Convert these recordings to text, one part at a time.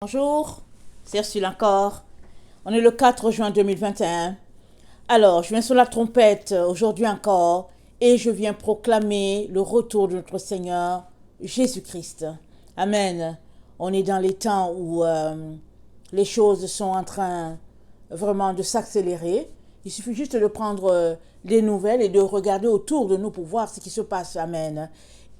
Bonjour, c'est Ursule encore. On est le 4 juin 2021. Alors, je viens sur la trompette aujourd'hui encore et je viens proclamer le retour de notre Seigneur Jésus-Christ. Amen. On est dans les temps où les choses sont en train vraiment de s'accélérer. Il suffit juste de prendre les nouvelles et de regarder autour de nous pour voir ce qui se passe. Amen.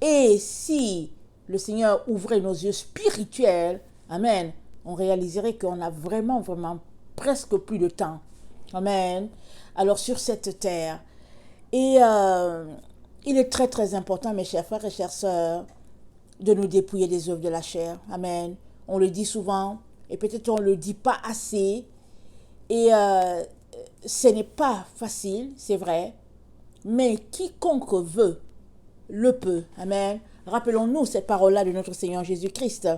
Et si le Seigneur ouvrait nos yeux spirituels, amen, on réaliserait qu'on a vraiment presque plus de temps. Amen. Alors sur cette terre. Et il est très très important, mes chers frères et chères sœurs, de nous dépouiller des œuvres de la chair. Amen. On le dit souvent et peut-être on ne le dit pas assez. Et ce n'est pas facile, c'est vrai. Mais quiconque veut, le peut. Amen. Rappelons-nous cette parole-là de notre Seigneur Jésus-Christ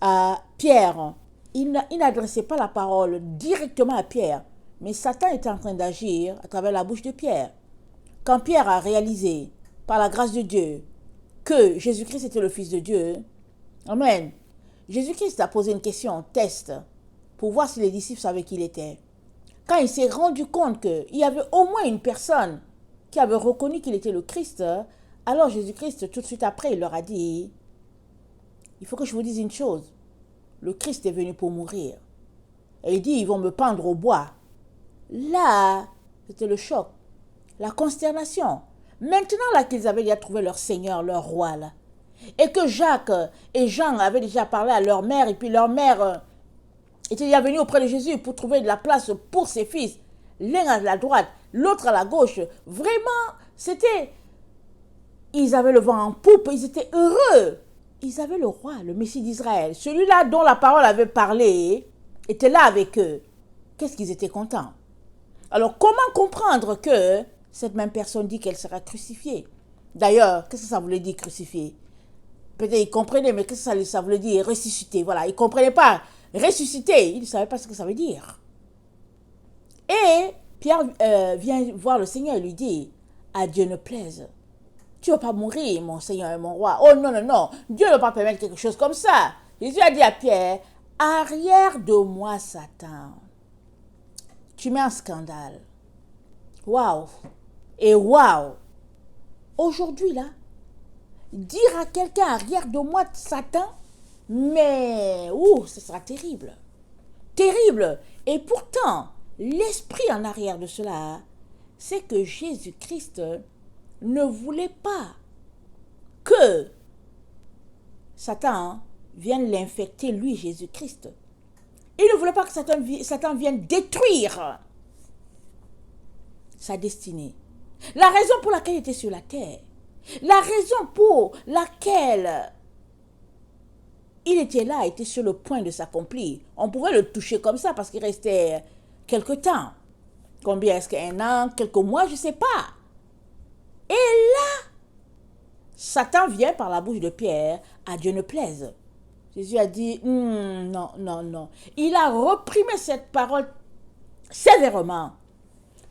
à Pierre. Il n'adressait pas la parole directement à Pierre, mais Satan était en train d'agir à travers la bouche de Pierre. Quand Pierre a réalisé, par la grâce de Dieu, que Jésus-Christ était le Fils de Dieu, amen, Jésus-Christ a posé une question, test, pour voir si les disciples savaient qui il était. Quand il s'est rendu compte qu'il y avait au moins une personne qui avait reconnu qu'il était le Christ, alors Jésus-Christ, tout de suite après, il leur a dit, il faut que je vous dise une chose, le Christ est venu pour mourir. Et il dit, ils vont me pendre au bois. Là, c'était le choc, la consternation. Maintenant là qu'ils avaient déjà trouvé leur Seigneur, leur roi là, et que Jacques et Jean avaient déjà parlé à leur mère, et puis leur mère était déjà venue auprès de Jésus pour trouver de la place pour ses fils, l'un à la droite, l'autre à la gauche. Vraiment, c'était... Ils avaient le vent en poupe, ils étaient heureux. Ils avaient le roi, le Messie d'Israël. Celui-là dont la parole avait parlé était là avec eux. Qu'est-ce qu'ils étaient contents. Alors, comment comprendre que cette même personne dit qu'elle sera crucifiée? D'ailleurs, qu'est-ce que ça voulait dire crucifier? Peut-être ils comprenaient, mais qu'est-ce que ça voulait dire ressusciter? Voilà, ils ne comprenaient pas. Ressusciter, ils ne savaient pas ce que ça veut dire. Et Pierre vient voir le Seigneur et lui dit, à Dieu ne plaise. Tu ne vas pas mourir, mon Seigneur et mon roi. Oh non, non, non, Dieu ne va pas permettre quelque chose comme ça. Jésus a dit à Pierre, arrière de moi, Satan. Tu mets un scandale. Waouh. Et waouh. Aujourd'hui, là, dire à quelqu'un arrière de moi, Satan, mais, ce sera terrible. Terrible. Et pourtant, l'esprit en arrière de cela, c'est que Jésus-Christ ne voulait pas que Satan vienne l'infecter, lui, Jésus-Christ. Il ne voulait pas que Satan vienne détruire sa destinée. La raison pour laquelle il était sur la terre, la raison pour laquelle il était là, était sur le point de s'accomplir. On pouvait le toucher comme ça parce qu'il restait quelque temps. Combien est-ce qu'un an, quelques mois, je ne sais pas. Et là, Satan vient par la bouche de Pierre, à Dieu ne plaise. Jésus a dit, non, non, non. Il a reprimé cette parole sévèrement.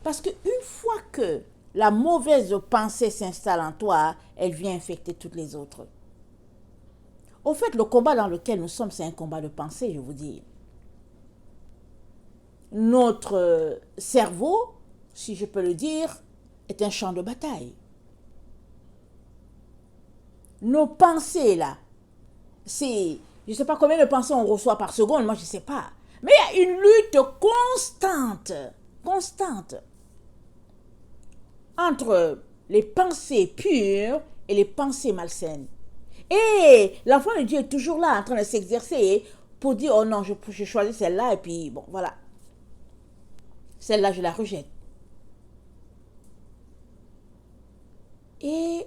Parce qu'une fois que la mauvaise pensée s'installe en toi, elle vient infecter toutes les autres. Au fait, le combat dans lequel nous sommes, c'est un combat de pensée, je vous dis. Notre cerveau, si je peux le dire, est un champ de bataille. Nos pensées, là, c'est... Je ne sais pas combien de pensées on reçoit par seconde, moi je ne sais pas. Mais il y a une lutte constante, entre les pensées pures et les pensées malsaines. Et l'enfant de Dieu est toujours là en train de s'exercer pour dire, oh non, je choisis celle-là et puis bon, voilà. Celle-là, je la rejette. Et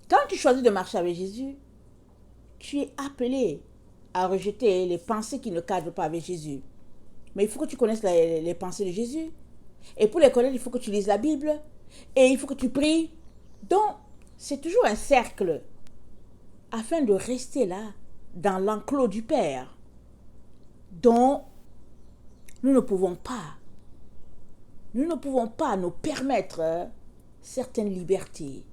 quand tu choisis de marcher avec Jésus, tu es appelé à rejeter les pensées qui ne cadrent pas avec Jésus. Mais il faut que tu connaisses les pensées de Jésus. Et pour les connaître, il faut que tu lises la Bible. Et il faut que tu pries. Donc, c'est toujours un cercle afin de rester là, dans l'enclos du Père, dont nous ne pouvons pas nous permettre certaines libertés.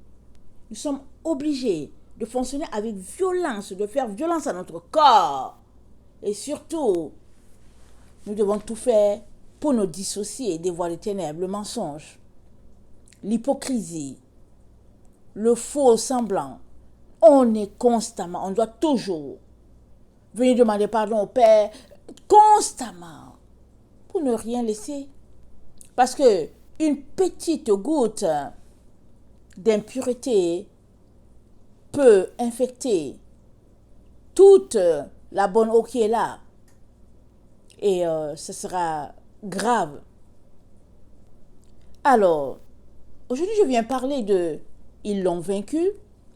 Nous sommes obligés de fonctionner avec violence, de faire violence à notre corps. Et surtout, nous devons tout faire pour nous dissocier des voies des ténèbres, le mensonge, l'hypocrisie, le faux semblant. On est constamment, on doit toujours venir demander pardon au Père, constamment, pour ne rien laisser. Parce que une petite goutte d'impureté peut infecter toute la bonne eau qui est là. Et ce sera grave. Alors, aujourd'hui, je viens parler de « Ils l'ont vaincu »,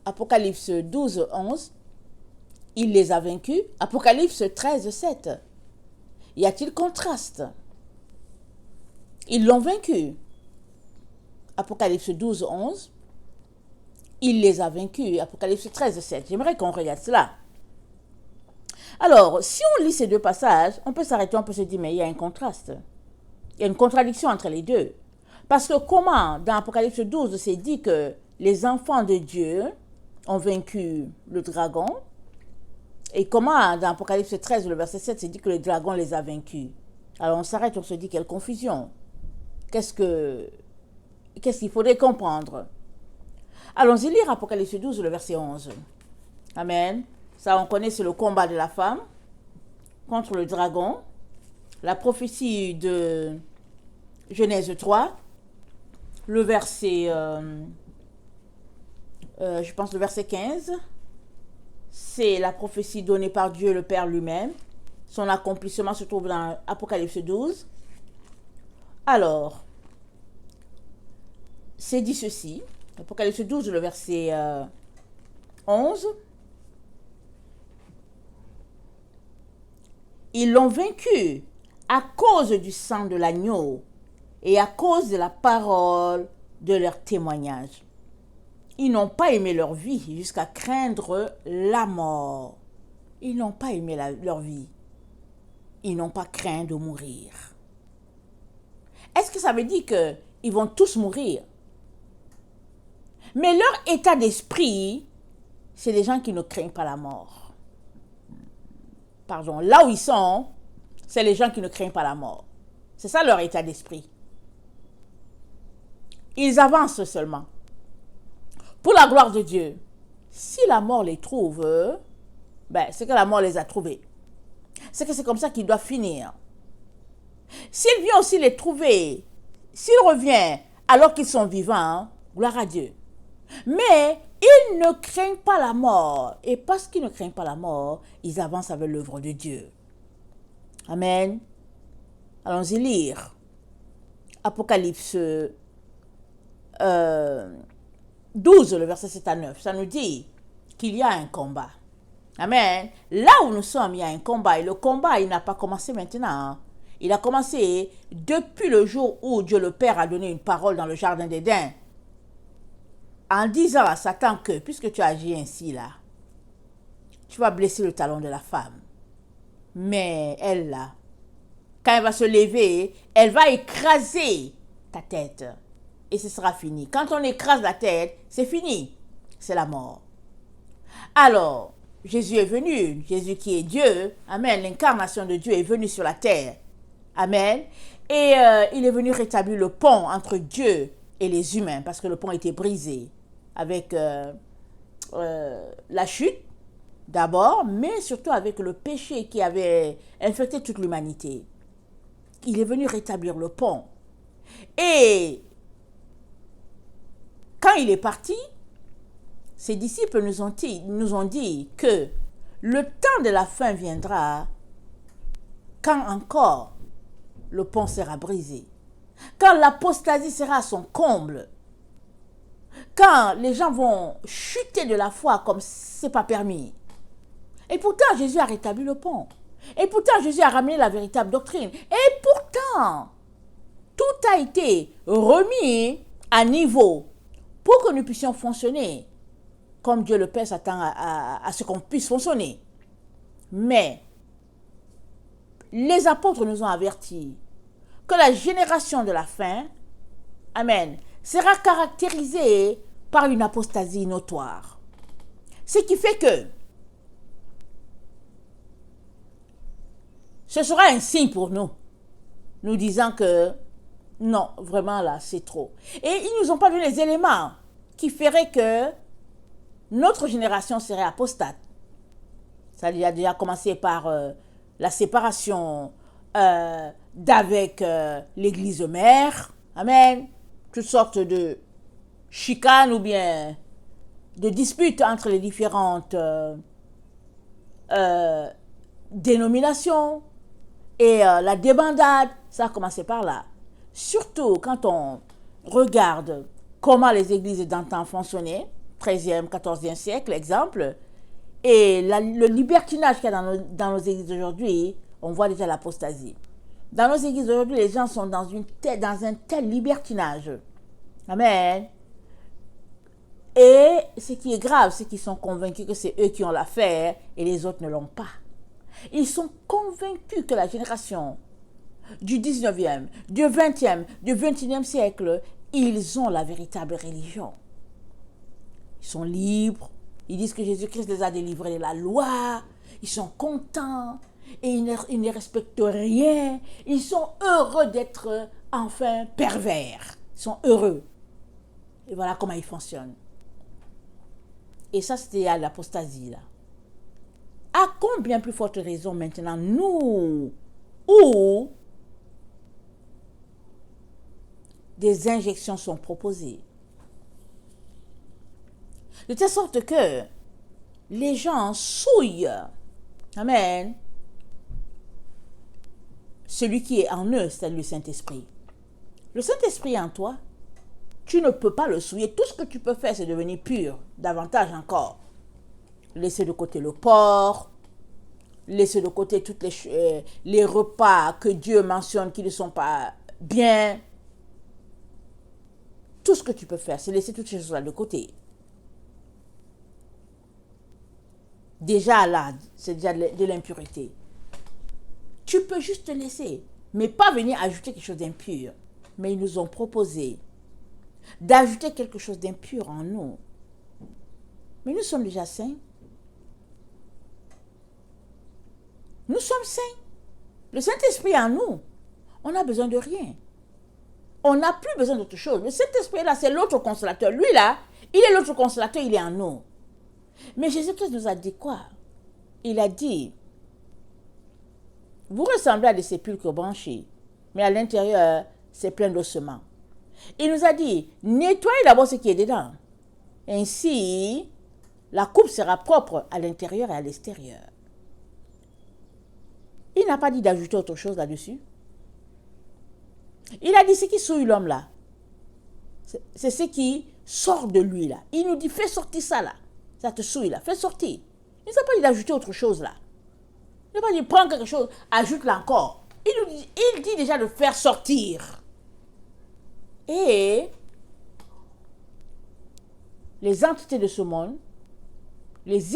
Apocalypse 12, 11. « Il les a vaincus », Apocalypse 13, 7. Y a-t-il contraste? Ils l'ont vaincu, Apocalypse 12, 11. Il les a vaincus, Apocalypse 13, 7. J'aimerais qu'on regarde cela. Alors, si on lit ces deux passages, on peut s'arrêter, on peut se dire, mais il y a un contraste. Il y a une contradiction entre les deux. Parce que comment, dans Apocalypse 12, c'est dit que les enfants de Dieu ont vaincu le dragon, et comment, dans Apocalypse 13, le verset 7, c'est dit que le dragon les a vaincus. Alors, on s'arrête, on se dit, quelle confusion. Qu'est-ce qu'il faudrait comprendre? Allons-y lire Apocalypse 12, le verset 11. Amen. Ça, on connaît, c'est le combat de la femme contre le dragon. La prophétie de Genèse 3. Le verset, je pense le verset 15. C'est la prophétie donnée par Dieu le Père lui-même. Son accomplissement se trouve dans Apocalypse 12. Alors, c'est dit ceci, Apocalypse 12, le verset 11. Ils l'ont vaincu à cause du sang de l'agneau et à cause de la parole de leur témoignage. Ils n'ont pas aimé leur vie jusqu'à craindre la mort. Ils n'ont pas aimé leur vie. Ils n'ont pas craint de mourir. Est-ce que ça veut dire qu'ils vont tous mourir? Mais leur état d'esprit, c'est des gens qui ne craignent pas la mort. Pardon, là où ils sont, c'est les gens qui ne craignent pas la mort. C'est ça leur état d'esprit. Ils avancent seulement. Pour la gloire de Dieu. Si la mort les trouve, c'est que la mort les a trouvés. C'est que c'est comme ça qu'ils doivent finir. S'il vient aussi les trouver, s'il revient alors qu'ils sont vivants, gloire à Dieu. Mais ils ne craignent pas la mort. Et parce qu'ils ne craignent pas la mort, ils avancent avec l'œuvre de Dieu. Amen. Allons-y lire. Apocalypse 12, le verset 7 à 9. Ça nous dit qu'il y a un combat. Amen. Là où nous sommes, il y a un combat. Et le combat, il n'a pas commencé maintenant. Il a commencé depuis le jour où Dieu le Père a donné une parole dans le jardin d'Éden. En disant à Satan que, puisque tu agis ainsi là, tu vas blesser le talon de la femme. Mais elle là, quand elle va se lever, elle va écraser ta tête. Et ce sera fini. Quand on écrase la tête, c'est fini. C'est la mort. Alors, Jésus est venu. Jésus qui est Dieu. Amen. L'incarnation de Dieu est venue sur la terre. Amen. Et il est venu rétablir le pont entre Dieu et les humains. Parce que le pont était brisé. Avec la chute d'abord, mais surtout avec le péché qui avait infecté toute l'humanité. Il est venu rétablir le pont. Et quand il est parti, ses disciples nous ont dit que le temps de la fin viendra quand encore le pont sera brisé, quand l'apostasie sera à son comble, quand les gens vont chuter de la foi comme c'est pas permis. Et pourtant, Jésus a rétabli le pont. Et pourtant, Jésus a ramené la véritable doctrine. Et pourtant, tout a été remis à niveau pour que nous puissions fonctionner comme Dieu le Père s'attend à ce qu'on puisse fonctionner. Mais les apôtres nous ont avertis que la génération de la fin, amen, sera caractérisée par une apostasie notoire. Ce qui fait que ce sera un signe pour nous, nous disant que non, vraiment là, c'est trop. Et ils ne nous ont pas donné les éléments qui feraient que notre génération serait apostate. Ça a déjà commencé par la séparation d'avec l'église mère. Amen. Toutes sortes de chicanes ou bien de disputes entre les différentes dénominations. Et la débandade, ça a commencé par là. Surtout quand on regarde comment les églises d'antan fonctionnaient, 13e, 14e siècle, exemple, et le libertinage qu'il y a dans nos églises aujourd'hui, on voit déjà l'apostasie. Dans nos églises aujourd'hui, les gens sont dans un tel libertinage. Amen. Et ce qui est grave, c'est qu'ils sont convaincus que c'est eux qui ont l'affaire et les autres ne l'ont pas. Ils sont convaincus que la génération du 19e, du 20e, du 21e siècle, ils ont la véritable religion. Ils sont libres. Ils disent que Jésus-Christ les a délivrés de la loi. Ils sont contents. Et ils ne respectent rien. Ils sont heureux d'être enfin pervers. Ils sont heureux. Et voilà comment ils fonctionnent. Et ça, c'était à l'apostasie, là. À combien plus forte raison maintenant, nous, où des injections sont proposées. De telle sorte que les gens souillent. Amen. Celui qui est en eux, c'est le Saint-Esprit. Le Saint-Esprit est en toi. Tu ne peux pas le souiller. Tout ce que tu peux faire, c'est devenir pur. Davantage encore. Laisser de côté le porc. Laisser de côté tous les repas que Dieu mentionne qui ne sont pas bien. Tout ce que tu peux faire, c'est laisser toutes ces choses-là de côté. Déjà là, c'est déjà de l'impureté. Tu peux juste te laisser, mais pas venir ajouter quelque chose d'impur. Mais ils nous ont proposé d'ajouter quelque chose d'impur en nous. Mais nous sommes déjà saints. Nous sommes saints. Le Saint-Esprit en nous. On n'a besoin de rien. On n'a plus besoin d'autre chose. Le Saint-Esprit là, c'est l'autre consolateur. Lui là, il est l'autre consolateur, il est en nous. Mais Jésus-Christ nous a dit quoi? Il a dit, vous ressemblez à des sépulcres branchés, mais à l'intérieur, c'est plein d'ossements. Il nous a dit, nettoyez d'abord ce qui est dedans. Ainsi, la coupe sera propre à l'intérieur et à l'extérieur. Il n'a pas dit d'ajouter autre chose là-dessus. Il a dit ce qui souille l'homme là. C'est ce qui sort de lui là. Il nous dit, fais sortir ça là. Ça te souille là, fais sortir. Il ne s'est pas dit d'ajouter autre chose là. Il n'a pas dit, prends quelque chose, ajoute-la encore. Il dit déjà de faire sortir. Et les entités de ce monde, les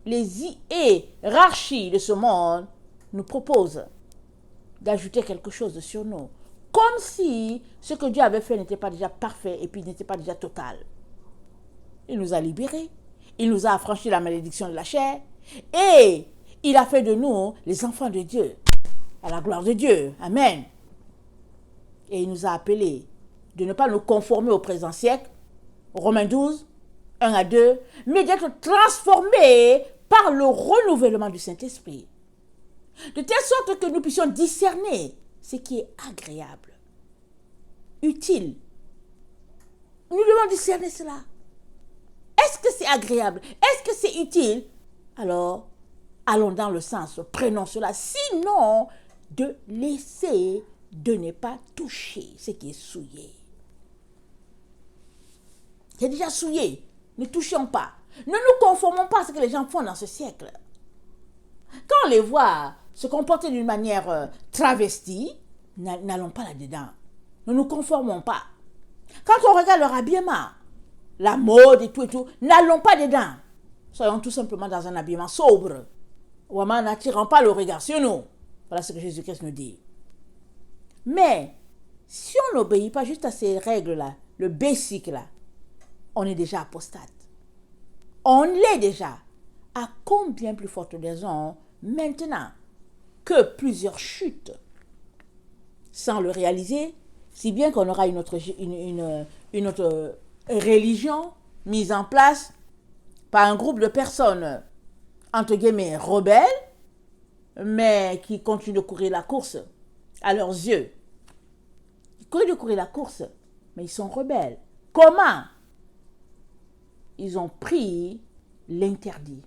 hiérarchies de ce monde nous proposent d'ajouter quelque chose sur nous. Comme si ce que Dieu avait fait n'était pas déjà parfait et puis n'était pas déjà total. Il nous a libérés. Il nous a affranchis de la malédiction de la chair. Et il a fait de nous les enfants de Dieu. À la gloire de Dieu. Amen. Et il nous a appelés de ne pas nous conformer au présent siècle. Romains 12, 1 à 2. Mais d'être transformés par le renouvellement du Saint-Esprit. De telle sorte que nous puissions discerner ce qui est agréable, utile. Nous devons discerner cela. Est-ce que c'est agréable? Est-ce que c'est utile? Alors, allons dans le sens, prenons cela. Sinon, de laisser, de ne pas toucher ce qui est souillé. C'est déjà souillé. Ne touchons pas. Ne nous conformons pas à ce que les gens font dans ce siècle. Quand on les voit se comporter d'une manière travestie, n'allons pas là-dedans. Ne nous conformons pas. Quand on regarde leur habillement, la mode et tout, n'allons pas dedans. Soyons tout simplement dans un habillement sobre. Vraiment, n'attirons pas le regard sur nous. Voilà ce que Jésus-Christ nous dit. Mais, si on n'obéit pas juste à ces règles-là, le basic là, on est déjà apostate. On l'est déjà. À combien plus forte raison Maintenant que plusieurs chutent sans le réaliser, si bien qu'on aura une autre religion mise en place par un groupe de personnes, entre guillemets, rebelles, mais qui continuent de courir la course à leurs yeux. Ils continuent de courir la course, mais ils sont rebelles. Comment? Ils ont pris l'interdit.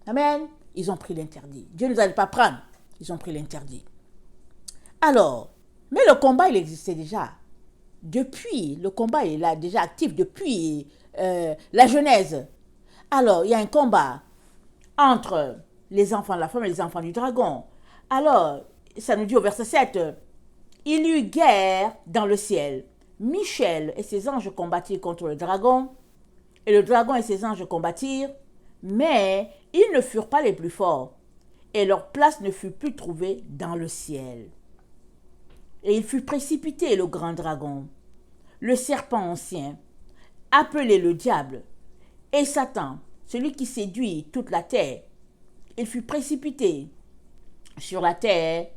Amen. Ils ont pris l'interdit. Dieu ne nous a pas prendre. Ils ont pris l'interdit. Alors, mais le combat, il existait déjà. Le combat est là, déjà actif depuis la Genèse. Alors, il y a un combat entre les enfants de la femme et les enfants du dragon. Alors, ça nous dit au verset 7, il y eut guerre dans le ciel. Michel et ses anges combattirent contre le dragon, et le dragon et ses anges combattirent, mais ils ne furent pas les plus forts, et leur place ne fut plus trouvée dans le ciel. Et il fut précipité, le grand dragon, le serpent ancien, appelé le diable, et Satan, celui qui séduit toute la terre. Il fut précipité sur la terre,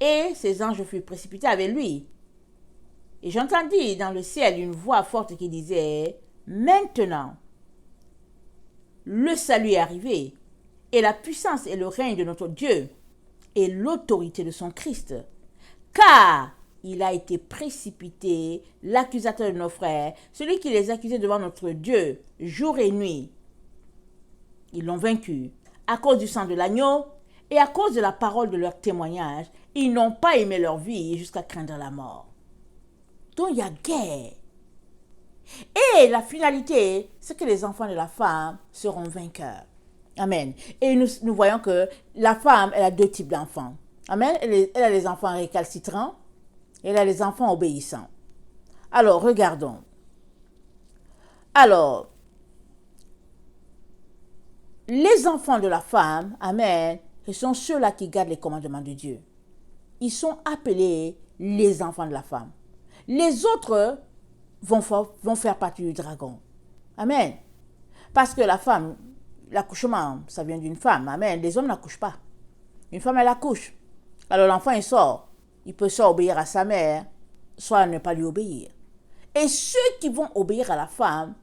et ses anges furent précipités avec lui. Et j'entendis dans le ciel une voix forte qui disait, « Maintenant, le salut est arrivé, et la puissance et le règne de notre Dieu, et l'autorité de son Christ. Car il a été précipité, l'accusateur de nos frères, celui qui les accusait devant notre Dieu, jour et nuit. Ils l'ont vaincu, à cause du sang de l'agneau, et à cause de la parole de leur témoignage. Ils n'ont pas aimé leur vie jusqu'à craindre la mort. » Donc il y a guerre. Et la finalité, c'est que les enfants de la femme seront vainqueurs. Amen. Et nous voyons que la femme, elle a deux types d'enfants. Amen. Elle a les enfants récalcitrants et elle a les enfants obéissants. Alors, regardons. Alors, les enfants de la femme, amen, ce sont ceux-là qui gardent les commandements de Dieu. Ils sont appelés les enfants de la femme. Les autres vont faire partie du dragon. Amen. Parce que la femme, l'accouchement, ça vient d'une femme. Amen. Les hommes n'accouchent pas. Une femme, elle accouche. Alors l'enfant, il sort. Il peut soit obéir à sa mère, soit ne pas lui obéir. Et ceux qui vont obéir à la femme,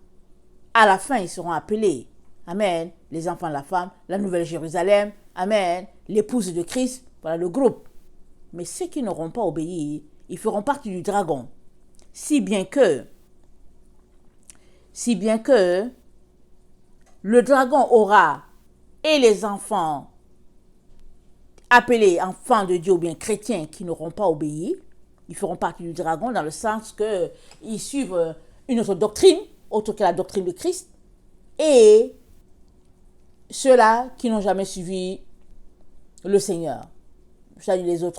à la fin, ils seront appelés. Amen. Les enfants de la femme, la Nouvelle Jérusalem. Amen. L'épouse de Christ. Voilà le groupe. Mais ceux qui n'auront pas obéi, ils feront partie du dragon. Si bien que le dragon aura et les enfants appelés enfants de Dieu ou bien chrétiens qui n'auront pas obéi, ils feront partie du dragon dans le sens qu'ils suivent une autre doctrine, autre que la doctrine de Christ, et ceux-là qui n'ont jamais suivi le Seigneur. C'est-à-dire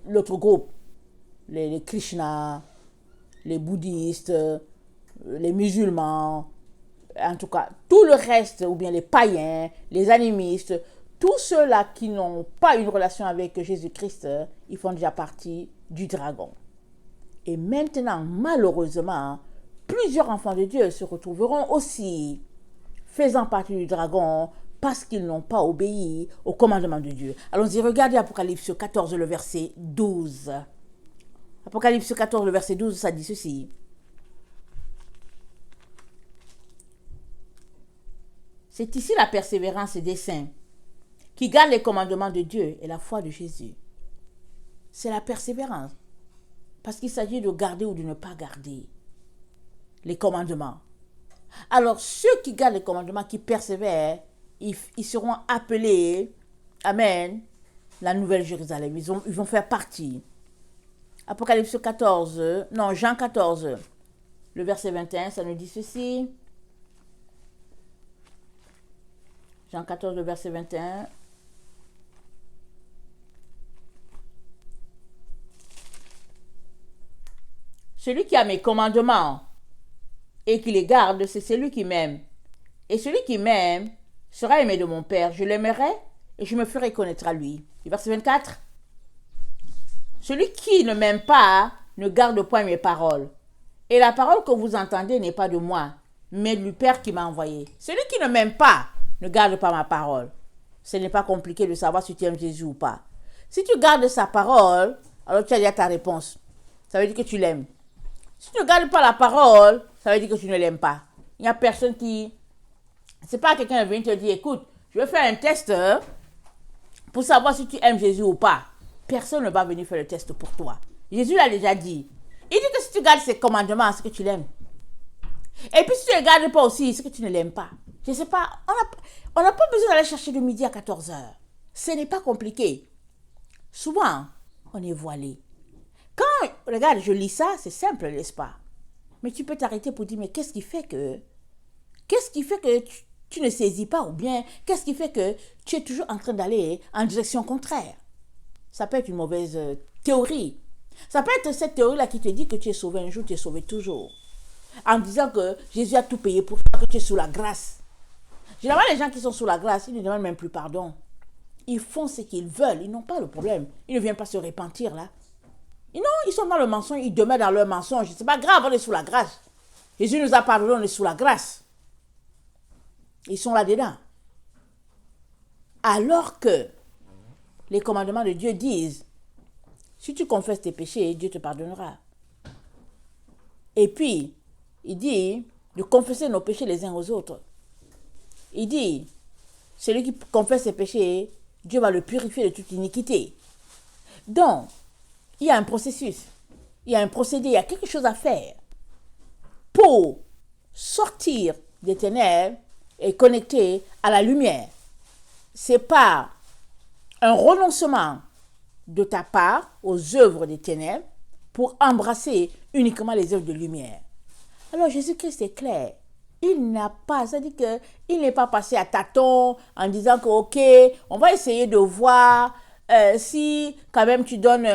l'autre groupe, les Krishna, les bouddhistes, les musulmans, en tout cas, tout le reste, ou bien les païens, les animistes, tous ceux-là qui n'ont pas une relation avec Jésus-Christ, ils font déjà partie du dragon. Et maintenant, malheureusement, plusieurs enfants de Dieu se retrouveront aussi faisant partie du dragon parce qu'ils n'ont pas obéi au commandement de Dieu. Allons-y, regardez Apocalypse 14, le verset 12. Apocalypse 14, le verset 12, ça dit ceci. C'est ici la persévérance des saints qui gardent les commandements de Dieu et la foi de Jésus. C'est la persévérance. Parce qu'il s'agit de garder ou de ne pas garder les commandements. Alors, ceux qui gardent les commandements, qui persévèrent, ils seront appelés, amen, la Nouvelle Jérusalem. Ils vont faire partie. Apocalypse 14, non, Jean 14, le verset 21, ça nous dit ceci. Jean 14, le verset 21. Celui qui a mes commandements et qui les garde, c'est celui qui m'aime. Et celui qui m'aime sera aimé de mon Père. Je l'aimerai et je me ferai connaître à lui. Et verset 24. Celui qui ne m'aime pas ne garde point mes paroles. Et la parole que vous entendez n'est pas de moi, mais du Père qui m'a envoyé. Celui qui ne m'aime pas ne garde pas ma parole. ce n'est pas compliqué de savoir si tu aimes Jésus ou pas. Si tu gardes sa parole, alors tu as déjà ta réponse. Ça veut dire que tu l'aimes. Si tu ne gardes pas la parole, ça veut dire que tu ne l'aimes pas. Il n'y a personne qui... C'est pas quelqu'un qui vient te dire, écoute, je vais faire un test pour savoir si tu aimes Jésus ou pas. Personne ne va venir faire le test pour toi. Jésus l'a déjà dit. Il dit que si tu gardes ses commandements, c'est que tu l'aimes. Et puis si tu ne les gardes pas aussi, c'est que tu ne l'aimes pas. Je ne sais pas, on n'a pas besoin d'aller chercher de midi à 14 heures. Ce n'est pas compliqué. Souvent, on est voilé. Quand, regarde, je lis ça, c'est simple, n'est-ce pas? Mais tu peux t'arrêter pour dire, mais qu'est-ce qui fait que tu ne saisis pas, ou bien qu'est-ce qui fait que tu es toujours en train d'aller en direction contraire? Ça peut être une mauvaise théorie. Ça peut être cette théorie-là qui te dit que tu es sauvé un jour, tu es sauvé toujours. En disant que Jésus a tout payé pour toi, que tu es sous la grâce. Généralement, les gens qui sont sous la grâce, ils ne demandent même plus pardon. Ils font ce qu'ils veulent, ils n'ont pas le problème. Ils ne viennent pas se repentir là. Non, ils sont dans le mensonge, ils demeurent dans leur mensonge. C'est pas grave, on est sous la grâce. Jésus nous a pardonné, on est sous la grâce. Ils sont là-dedans. Alors que les commandements de Dieu disent, si tu confesses tes péchés, Dieu te pardonnera. Et puis, il dit de confesser nos péchés les uns aux autres. Il dit, celui qui confesse ses péchés, Dieu va le purifier de toute iniquité. Donc, il y a un processus, il y a un procédé, il y a quelque chose à faire pour sortir des ténèbres et connecter à la lumière. C'est pas un renoncement de ta part aux œuvres des ténèbres pour embrasser uniquement les œuvres de lumière. Alors Jésus-Christ est clair. Il n'a pas, c'est-à-dire qu'il n'est pas passé à tâtons en disant que ok, on va essayer de voir si quand même tu donnes,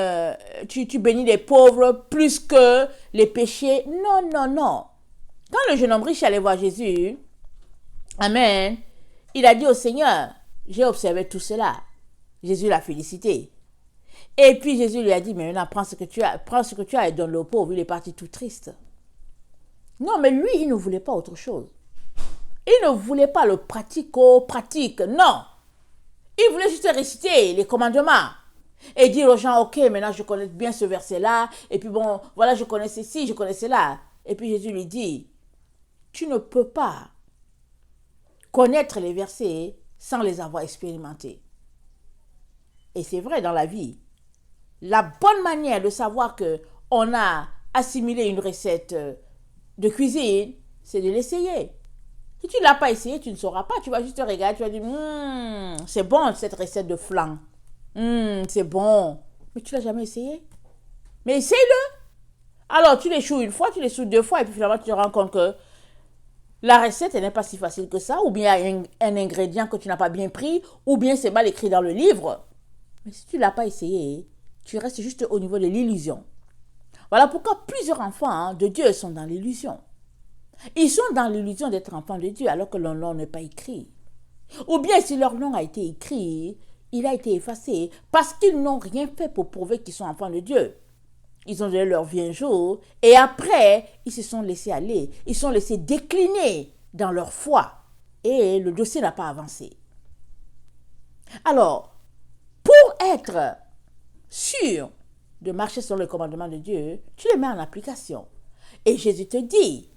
tu bénis les pauvres plus que les péchés. Non, non, non. Quand le jeune homme riche allait voir Jésus, amen, il a dit au Seigneur, j'ai observé tout cela. Jésus l'a félicité. Et puis Jésus lui a dit, mais maintenant prends ce que tu as et donne-le aux pauvres. Il est parti tout triste. Non, mais lui, il ne voulait pas autre chose. Il ne voulait pas le pratico-pratique, non. Il voulait juste réciter les commandements et dire aux gens, ok, maintenant je connais bien ce verset-là, et puis bon, voilà, je connais ceci, je connais cela. Et puis Jésus lui dit, tu ne peux pas connaître les versets sans les avoir expérimentés. Et c'est vrai dans la vie. La bonne manière de savoir qu'on a assimilé une recette de cuisine, c'est de l'essayer. Si tu ne l'as pas essayé, tu ne sauras pas. Tu vas juste te regarder, tu vas dire, c'est bon cette recette de flan. C'est bon. Mais tu ne l'as jamais essayé. Mais essaye-le. Alors, tu l'échoues une fois, tu l'échoues deux fois, et puis finalement, tu te rends compte que la recette, elle n'est pas si facile que ça, ou bien il y a un ingrédient que tu n'as pas bien pris, ou bien c'est mal écrit dans le livre. Mais si tu ne l'as pas essayé, tu restes juste au niveau de l'illusion. Voilà pourquoi plusieurs enfants de Dieu sont dans l'illusion. Ils sont dans l'illusion d'être enfants de Dieu alors que leur nom n'est pas écrit. Ou bien si leur nom a été écrit, il a été effacé parce qu'ils n'ont rien fait pour prouver qu'ils sont enfants de Dieu. Ils ont donné leur vie un jour et après, ils se sont laissés aller. Ils sont laissés décliner dans leur foi et le dossier n'a pas avancé. Alors, pour être sûr de marcher sur le commandement de Dieu, tu les mets en application. Et Jésus te dit,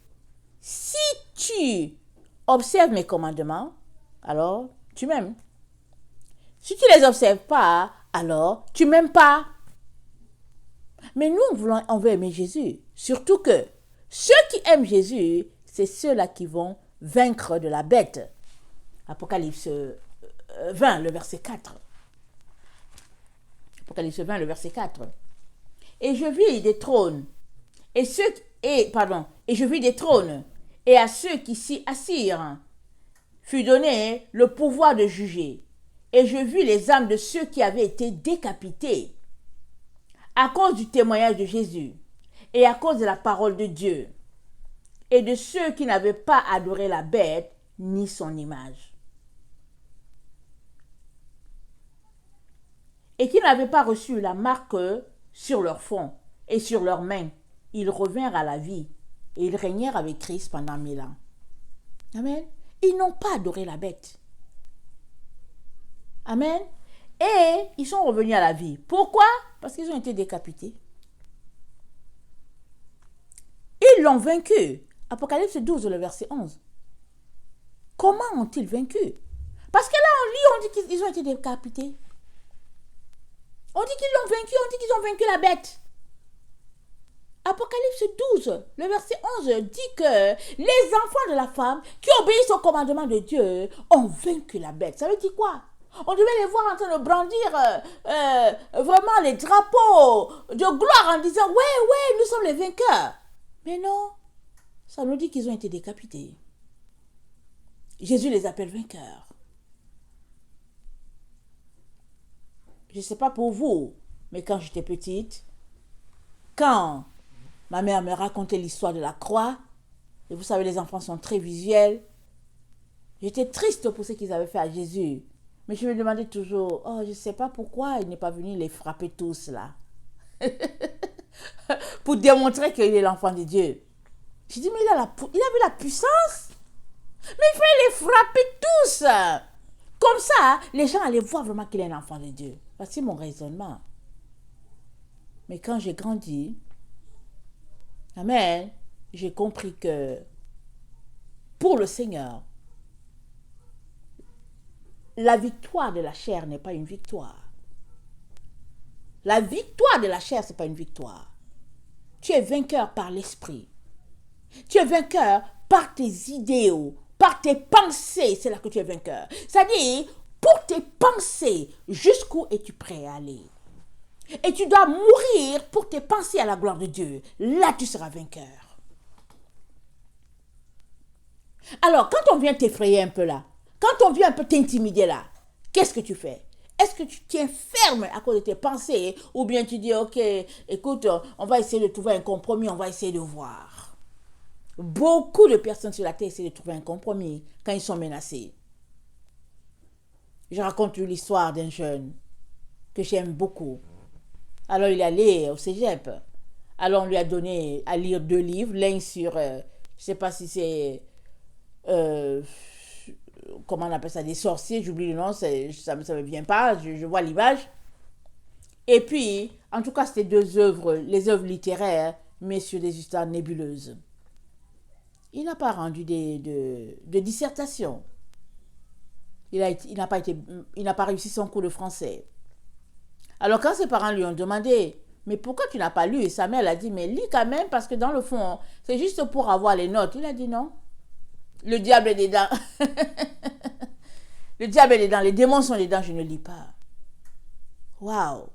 si tu observes mes commandements, alors tu m'aimes. Si tu ne les observes pas, alors tu ne m'aimes pas. Mais nous, on veut aimer Jésus. Surtout que ceux qui aiment Jésus, c'est ceux-là qui vont vaincre de la bête. Apocalypse 20, le verset 4. Apocalypse 20, le verset 4. Et je vis des trônes, et je vis des trônes, et à ceux qui s'y assirent fut donné le pouvoir de juger. Et je vis les âmes de ceux qui avaient été décapités à cause du témoignage de Jésus et à cause de la parole de Dieu, et de ceux qui n'avaient pas adoré la bête ni son image, et qui n'avaient pas reçu la marque sur leur front et sur leurs mains. Ils revinrent à la vie et ils régnèrent avec Christ pendant 1000 ans. Amen. Ils n'ont pas adoré la bête. Amen. Et ils sont revenus à la vie. Pourquoi? Parce qu'ils ont été décapités. Ils l'ont vaincu. Apocalypse 12, le verset 11. Comment ont-ils vaincu? Parce que là, on lit, on dit qu'ils ont été décapités. On dit qu'ils l'ont vaincu, on dit qu'ils ont vaincu la bête. Apocalypse 12, le verset 11 dit que les enfants de la femme qui obéissent au commandement de Dieu ont vaincu la bête. Ça veut dire quoi? On devait les voir en train de brandir vraiment les drapeaux de gloire en disant « Ouais, nous sommes les vainqueurs ». Mais non, ça nous dit qu'ils ont été décapités. Jésus les appelle vainqueurs. Je ne sais pas pour vous, mais quand j'étais petite, quand ma mère me racontait l'histoire de la croix, et vous savez, les enfants sont très visuels, j'étais triste pour ce qu'ils avaient fait à Jésus. Mais je me demandais toujours, oh, je ne sais pas pourquoi il n'est pas venu les frapper tous là. Pour démontrer qu'il est l'enfant de Dieu. J'ai dit, mais il avait la puissance. Mais il fallait les frapper tous. Comme ça, les gens allaient voir vraiment qu'il est un enfant de Dieu. Voici mon raisonnement. Mais quand j'ai grandi, amen, j'ai compris que pour le Seigneur, la victoire de la chair n'est pas une victoire. La victoire de la chair, ce n'est pas une victoire. Tu es vainqueur par l'esprit. Tu es vainqueur par tes idéaux, par tes pensées, c'est là que tu es vainqueur. C'est-à-dire, pour tes pensées, jusqu'où es-tu prêt à aller? Et tu dois mourir pour tes pensées à la gloire de Dieu. Là, tu seras vainqueur. Alors, quand on vient t'effrayer un peu là, quand on vient un peu t'intimider là, qu'est-ce que tu fais? Est-ce que tu tiens ferme à cause de tes pensées ou bien tu dis, ok, écoute, on va essayer de trouver un compromis, on va essayer de voir. Beaucoup de personnes sur la terre essaient de trouver un compromis quand ils sont menacés. Je raconte l'histoire d'un jeune que j'aime beaucoup. Alors il est allé au cégep. Alors on lui a donné à lire 2 livres, l'un sur, je ne sais pas si c'est, comment on appelle ça, des sorciers, j'oublie le nom, ça ne me vient pas, je vois l'image. Et puis, en tout cas, c'était 2 œuvres, les œuvres littéraires, mais sur des histoires nébuleuses. Il n'a pas rendu de dissertation. Il n'a pas réussi son cours de français. Alors quand ses parents lui ont demandé, mais pourquoi tu n'as pas lu? Et sa mère a dit, mais lis quand même, parce que dans le fond, c'est juste pour avoir les notes. Il a dit non. Le diable est dedans. Le diable est dedans, les démons sont dedans, je ne lis pas. Waouh.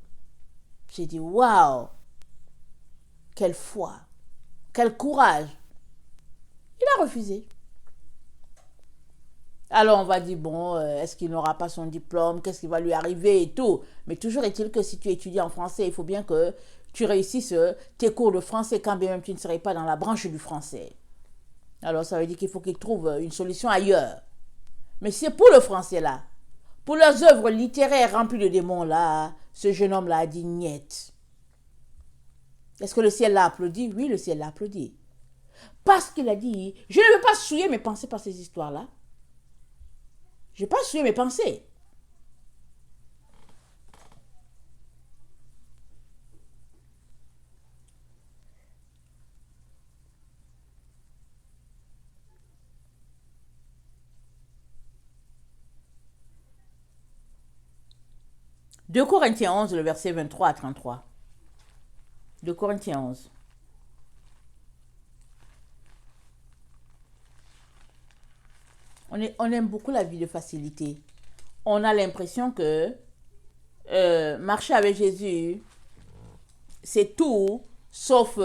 J'ai dit, waouh. Quelle foi. Quel courage. Il a refusé. Alors on va dire, bon, est-ce qu'il n'aura pas son diplôme? Qu'est-ce qui va lui arriver et tout? Mais toujours est-il que si tu étudies en français, il faut bien que tu réussisses tes cours de français quand bien même tu ne serais pas dans la branche du français. Alors ça veut dire qu'il faut qu'il trouve une solution ailleurs. Mais c'est pour le français là. Pour leurs œuvres littéraires remplies de démons là, ce jeune homme là a dit niet. Est-ce que le ciel l'a applaudi? Oui, le ciel l'a applaudi. Parce qu'il a dit, je ne veux pas souiller mes pensées par ces histoires là. Je ne vais pas souiller mes pensées. De Corinthiens 11, le verset 23 à 33. De Corinthiens 11. On aime beaucoup la vie de facilité. On a l'impression que marcher avec Jésus, c'est tout, sauf,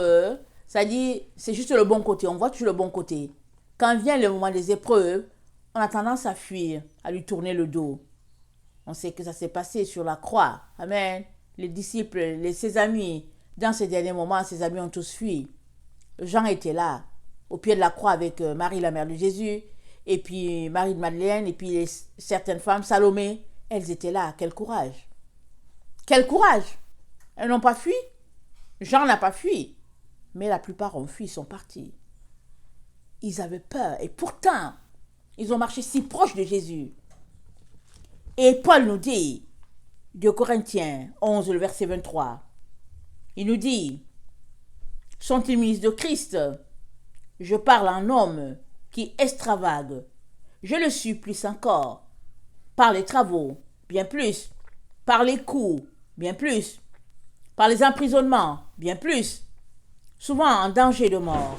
c'est-à-dire, c'est juste le bon côté. On voit toujours le bon côté. Quand vient le moment des épreuves, on a tendance à fuir, à lui tourner le dos. On sait que ça s'est passé sur la croix. Amen. Les disciples, ses amis, dans ces derniers moments, ses amis ont tous fui. Jean était là, au pied de la croix avec Marie, la mère de Jésus, et puis Marie de Madeleine, et puis certaines femmes, Salomé, elles étaient là. Quel courage! Quel courage! Elles n'ont pas fui. Jean n'a pas fui. Mais la plupart ont fui, ils sont partis. Ils avaient peur, et pourtant, ils ont marché si proche de Jésus. Et Paul nous dit, 2 Corinthiens 11, le verset 23, il nous dit, sont-ils ministres de Christ? Je parle en homme qui extravague. Je le suis plus encore, par les travaux, bien plus, par les coups, bien plus, par les emprisonnements, bien plus, souvent en danger de mort.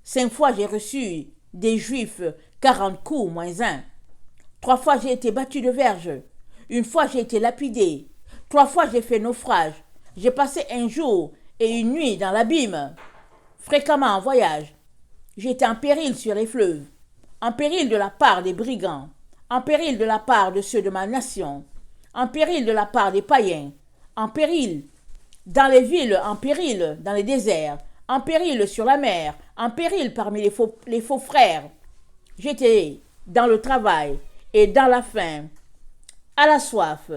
5 fois j'ai reçu des Juifs 40 coups moins 1. 3 fois j'ai été battu de verge. 1 fois j'ai été lapidé. 3 fois j'ai fait naufrage. J'ai passé 1 jour et 1 nuit dans l'abîme. Fréquemment en voyage. J'ai été en péril sur les fleuves, en péril de la part des brigands, en péril de la part de ceux de ma nation, en péril de la part des païens, en péril dans les villes, en péril dans les déserts, en péril sur la mer, en péril parmi les faux frères. J'étais dans le travail et dans la faim, à la soif,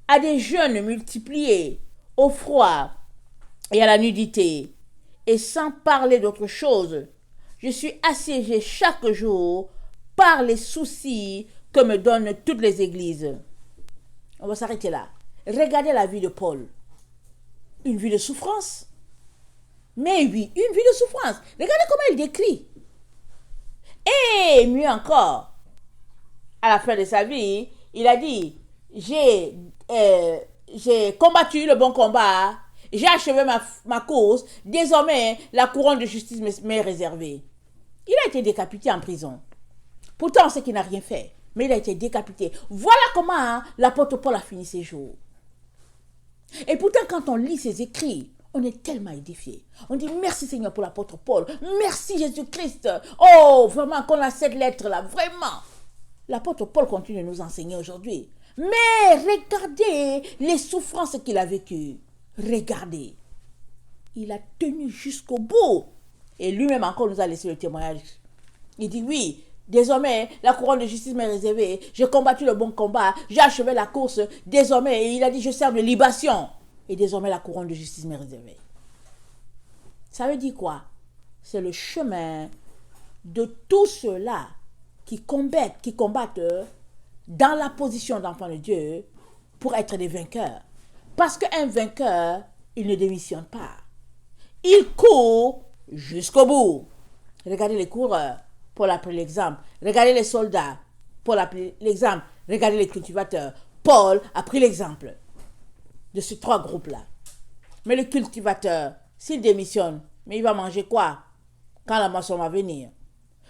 à des jeûnes multipliés, au froid et à la nudité. Et sans parler d'autre chose, je suis assiégé chaque jour par les soucis que me donnent toutes les églises. On va s'arrêter là. Regardez la vie de Paul. Une vie de souffrance. Mais oui, une vie de souffrance. Regardez comment il décrit. Et mieux encore, à la fin de sa vie, il a dit, j'ai combattu le bon combat, j'ai achevé ma course, désormais la couronne de justice m'est réservée. Il a été décapité en prison. Pourtant, on sait qu'il n'a rien fait, mais il a été décapité. Voilà comment l'apôtre Paul a fini ses jours. Et pourtant, quand on lit ses écrits, on est tellement édifié. On dit merci Seigneur pour l'apôtre Paul. Merci Jésus-Christ. Oh, vraiment, qu'on a cette lettre-là, vraiment. L'apôtre Paul continue de nous enseigner aujourd'hui. Mais regardez les souffrances qu'il a vécues. Regardez. Il a tenu jusqu'au bout. Et lui-même encore nous a laissé le témoignage. Il dit oui, désormais la couronne de justice m'est réservée. J'ai combattu le bon combat. J'ai achevé la course. Désormais, il a dit je sers de libation. Et désormais la couronne de justice m'est réservée. Ça veut dire quoi? C'est le chemin de tous ceux-là qui combattent dans la position d'enfant de Dieu pour être des vainqueurs. Parce qu'un vainqueur, il ne démissionne pas. Il court jusqu'au bout. Regardez les coureurs, Paul a pris l'exemple. Regardez les soldats, Paul a pris l'exemple. Regardez les cultivateurs, Paul a pris l'exemple de ces 3 groupes-là. Mais le cultivateur, s'il démissionne, mais il va manger quoi quand la moisson va venir?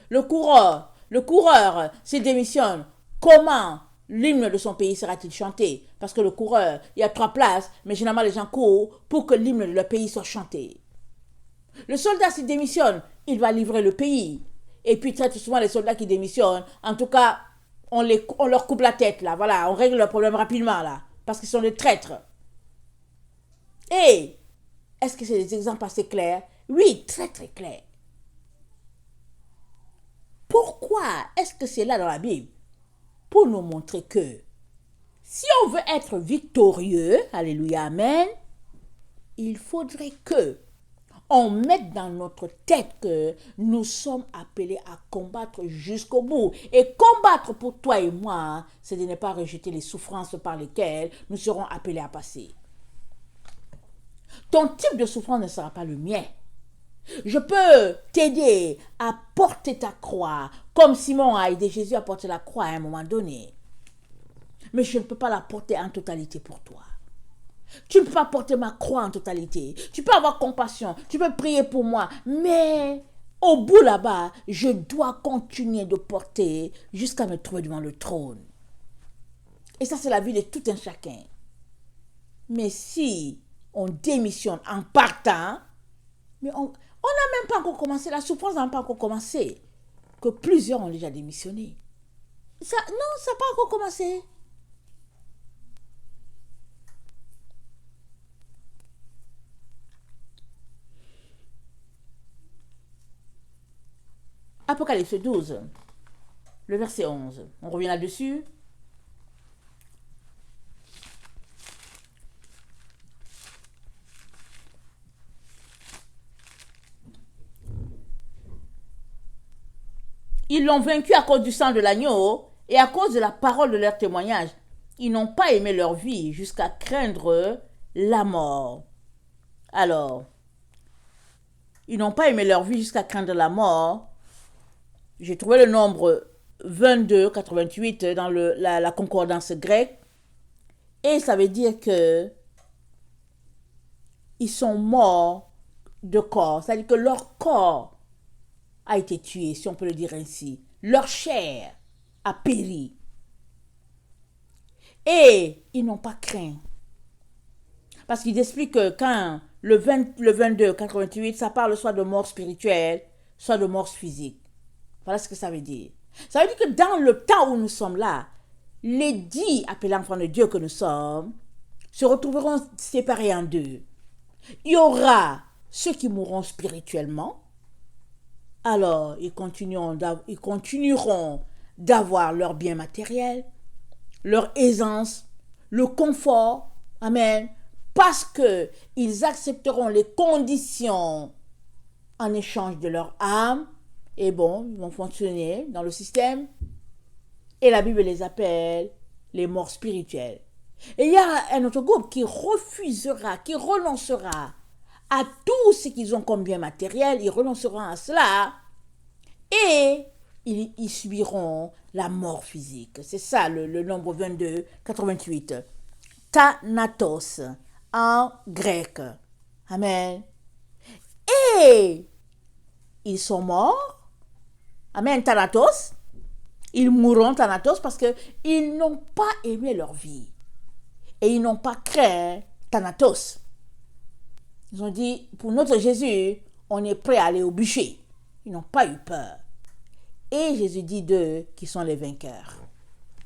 Le coureur, s'il démissionne, comment l'hymne de son pays sera-t-il chanté? Parce que le coureur, il y a 3 places, mais généralement les gens courent pour que l'hymne de leur pays soit chanté. Le soldat, s'il démissionne, il va livrer le pays. Et puis très souvent, les soldats qui démissionnent, en tout cas, on leur coupe la tête, là, voilà, on règle le problème rapidement, là, parce qu'ils sont des traîtres. Et, est-ce que c'est des exemples assez clairs? Oui, très très clairs. Pourquoi est-ce que c'est là dans la Bible? Pour nous montrer que si on veut être victorieux, alléluia, amen, il faudrait que on mette dans notre tête que nous sommes appelés à combattre jusqu'au bout. Et combattre pour toi et moi, c'est de ne pas rejeter les souffrances par lesquelles nous serons appelés à passer. Ton type de souffrance ne sera pas le mien. Je peux t'aider à porter ta croix, comme Simon a aidé Jésus à porter la croix à un moment donné. Mais je ne peux pas la porter en totalité pour toi. Tu ne peux pas porter ma croix en totalité. Tu peux avoir compassion, tu peux prier pour moi, mais au bout là-bas, je dois continuer de porter jusqu'à me trouver devant le trône. Et ça, c'est la vie de tout un chacun. Mais si on démissionne en partant, mais on n'a même pas encore commencé, la souffrance n'a pas encore commencé, que plusieurs ont déjà démissionné. Ça n'a pas encore commencé. Apocalypse 12, le verset 11. On revient là-dessus. Ils l'ont vaincu à cause du sang de l'agneau et à cause de la parole de leur témoignage. Ils n'ont pas aimé leur vie jusqu'à craindre la mort. Alors, ils n'ont pas aimé leur vie jusqu'à craindre la mort. J'ai trouvé le nombre 22, 88 dans la concordance grecque. Et ça veut dire que ils sont morts de corps. C'est-à-dire que leur corps a été tué, si on peut le dire ainsi. Leur chair a péri. Et ils n'ont pas craint. Parce qu'il explique que quand le 22, 88, ça parle soit de mort spirituelle, soit de mort physique. Voilà ce que ça veut dire. Ça veut dire que dans le temps où nous sommes là, les 10 appelés enfants de Dieu que nous sommes se retrouveront séparés en deux. Il y aura ceux qui mourront spirituellement. Alors, ils continueront d'avoir leur bien matériel, leur aisance, le confort. Amen. Parce qu'ils accepteront les conditions en échange de leur âme. Et bon, ils vont fonctionner dans le système. Et la Bible les appelle les morts spirituels. Et il y a un autre groupe qui refusera, qui renoncera à tout ce qu'ils ont comme bien matériel. Ils renonceront à cela. Et ils subiront la mort physique. C'est ça le nombre 22, 88. Thanatos en grec. Amen. Et ils sont morts. Amen. Thanatos. Ils mourront Thanatos parce qu'ils n'ont pas aimé leur vie. Et ils n'ont pas craint Thanatos. Ils ont dit, pour notre Jésus, on est prêt à aller au bûcher. Ils n'ont pas eu peur. Et Jésus dit d'eux qui sont les vainqueurs.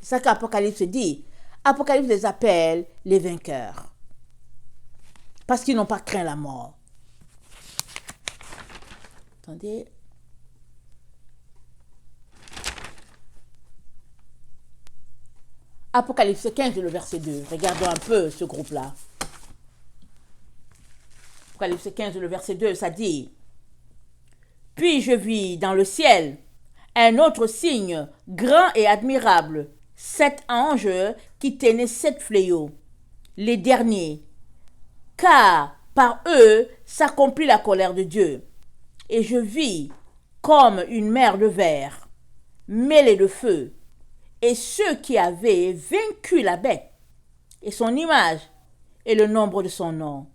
C'est ça qu'Apocalypse dit. Apocalypse les appelle les vainqueurs. Parce qu'ils n'ont pas craint la mort. Attendez. Apocalypse 15, le verset 2. Regardons un peu ce groupe-là. Apocalypse 15, le verset 2, ça dit: Puis je vis dans le ciel un autre signe grand et admirable, 7 anges qui tenaient 7 fléaux, les derniers, car par eux s'accomplit la colère de Dieu. Et je vis comme une mer de verre, mêlée de feu, et ceux qui avaient vaincu la bête, et son image, et le nombre de son nom,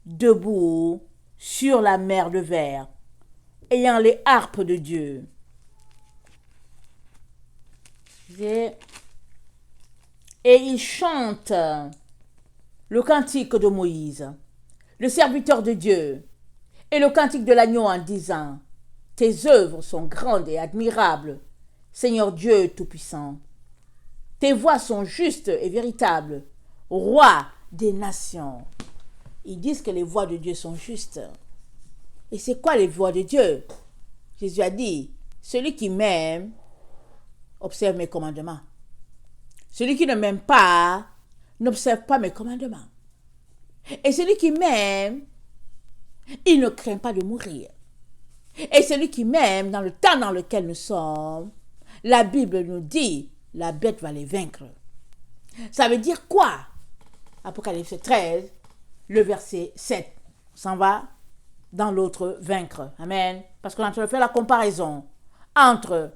debout sur la mer de verre, ayant les harpes de Dieu. Et ils chantent le cantique de Moïse, le serviteur de Dieu, et le cantique de l'agneau en disant: Tes œuvres sont grandes et admirables, Seigneur Dieu Tout-Puissant. Tes voies sont justes et véritables, Roi des nations. Ils disent que les voies de Dieu sont justes. Et c'est quoi les voies de Dieu? Jésus a dit: Celui qui m'aime observe mes commandements. Celui qui ne m'aime pas n'observe pas mes commandements. Et celui qui m'aime, il ne craint pas de mourir. Et celui qui m'aime, dans le temps dans lequel nous sommes, la Bible nous dit, la bête va les vaincre. Ça veut dire quoi? Apocalypse 13, le verset 7. On s'en va dans l'autre vaincre. Amen. Parce qu'on est en train de faire la comparaison entre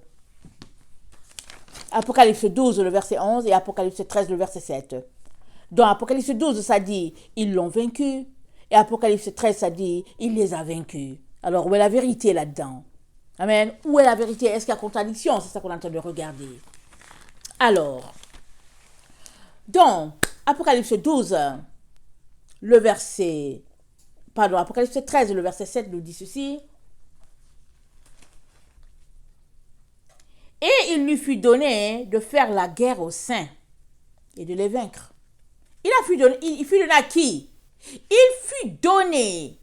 Apocalypse 12, le verset 11 et Apocalypse 13, le verset 7. Dans Apocalypse 12, ça dit, ils l'ont vaincu. Et Apocalypse 13, ça dit, il les a vaincus. Alors, où est la vérité là-dedans? Amen. Où est la vérité? Est-ce qu'il y a contradiction? C'est ça qu'on est en train de regarder. Alors, dans Apocalypse 12, le verset... Pardon, Apocalypse 13, le verset 7 nous dit ceci. Et il lui fut donné de faire la guerre aux saints et de les vaincre. Il fut donné à qui? Il fut donné,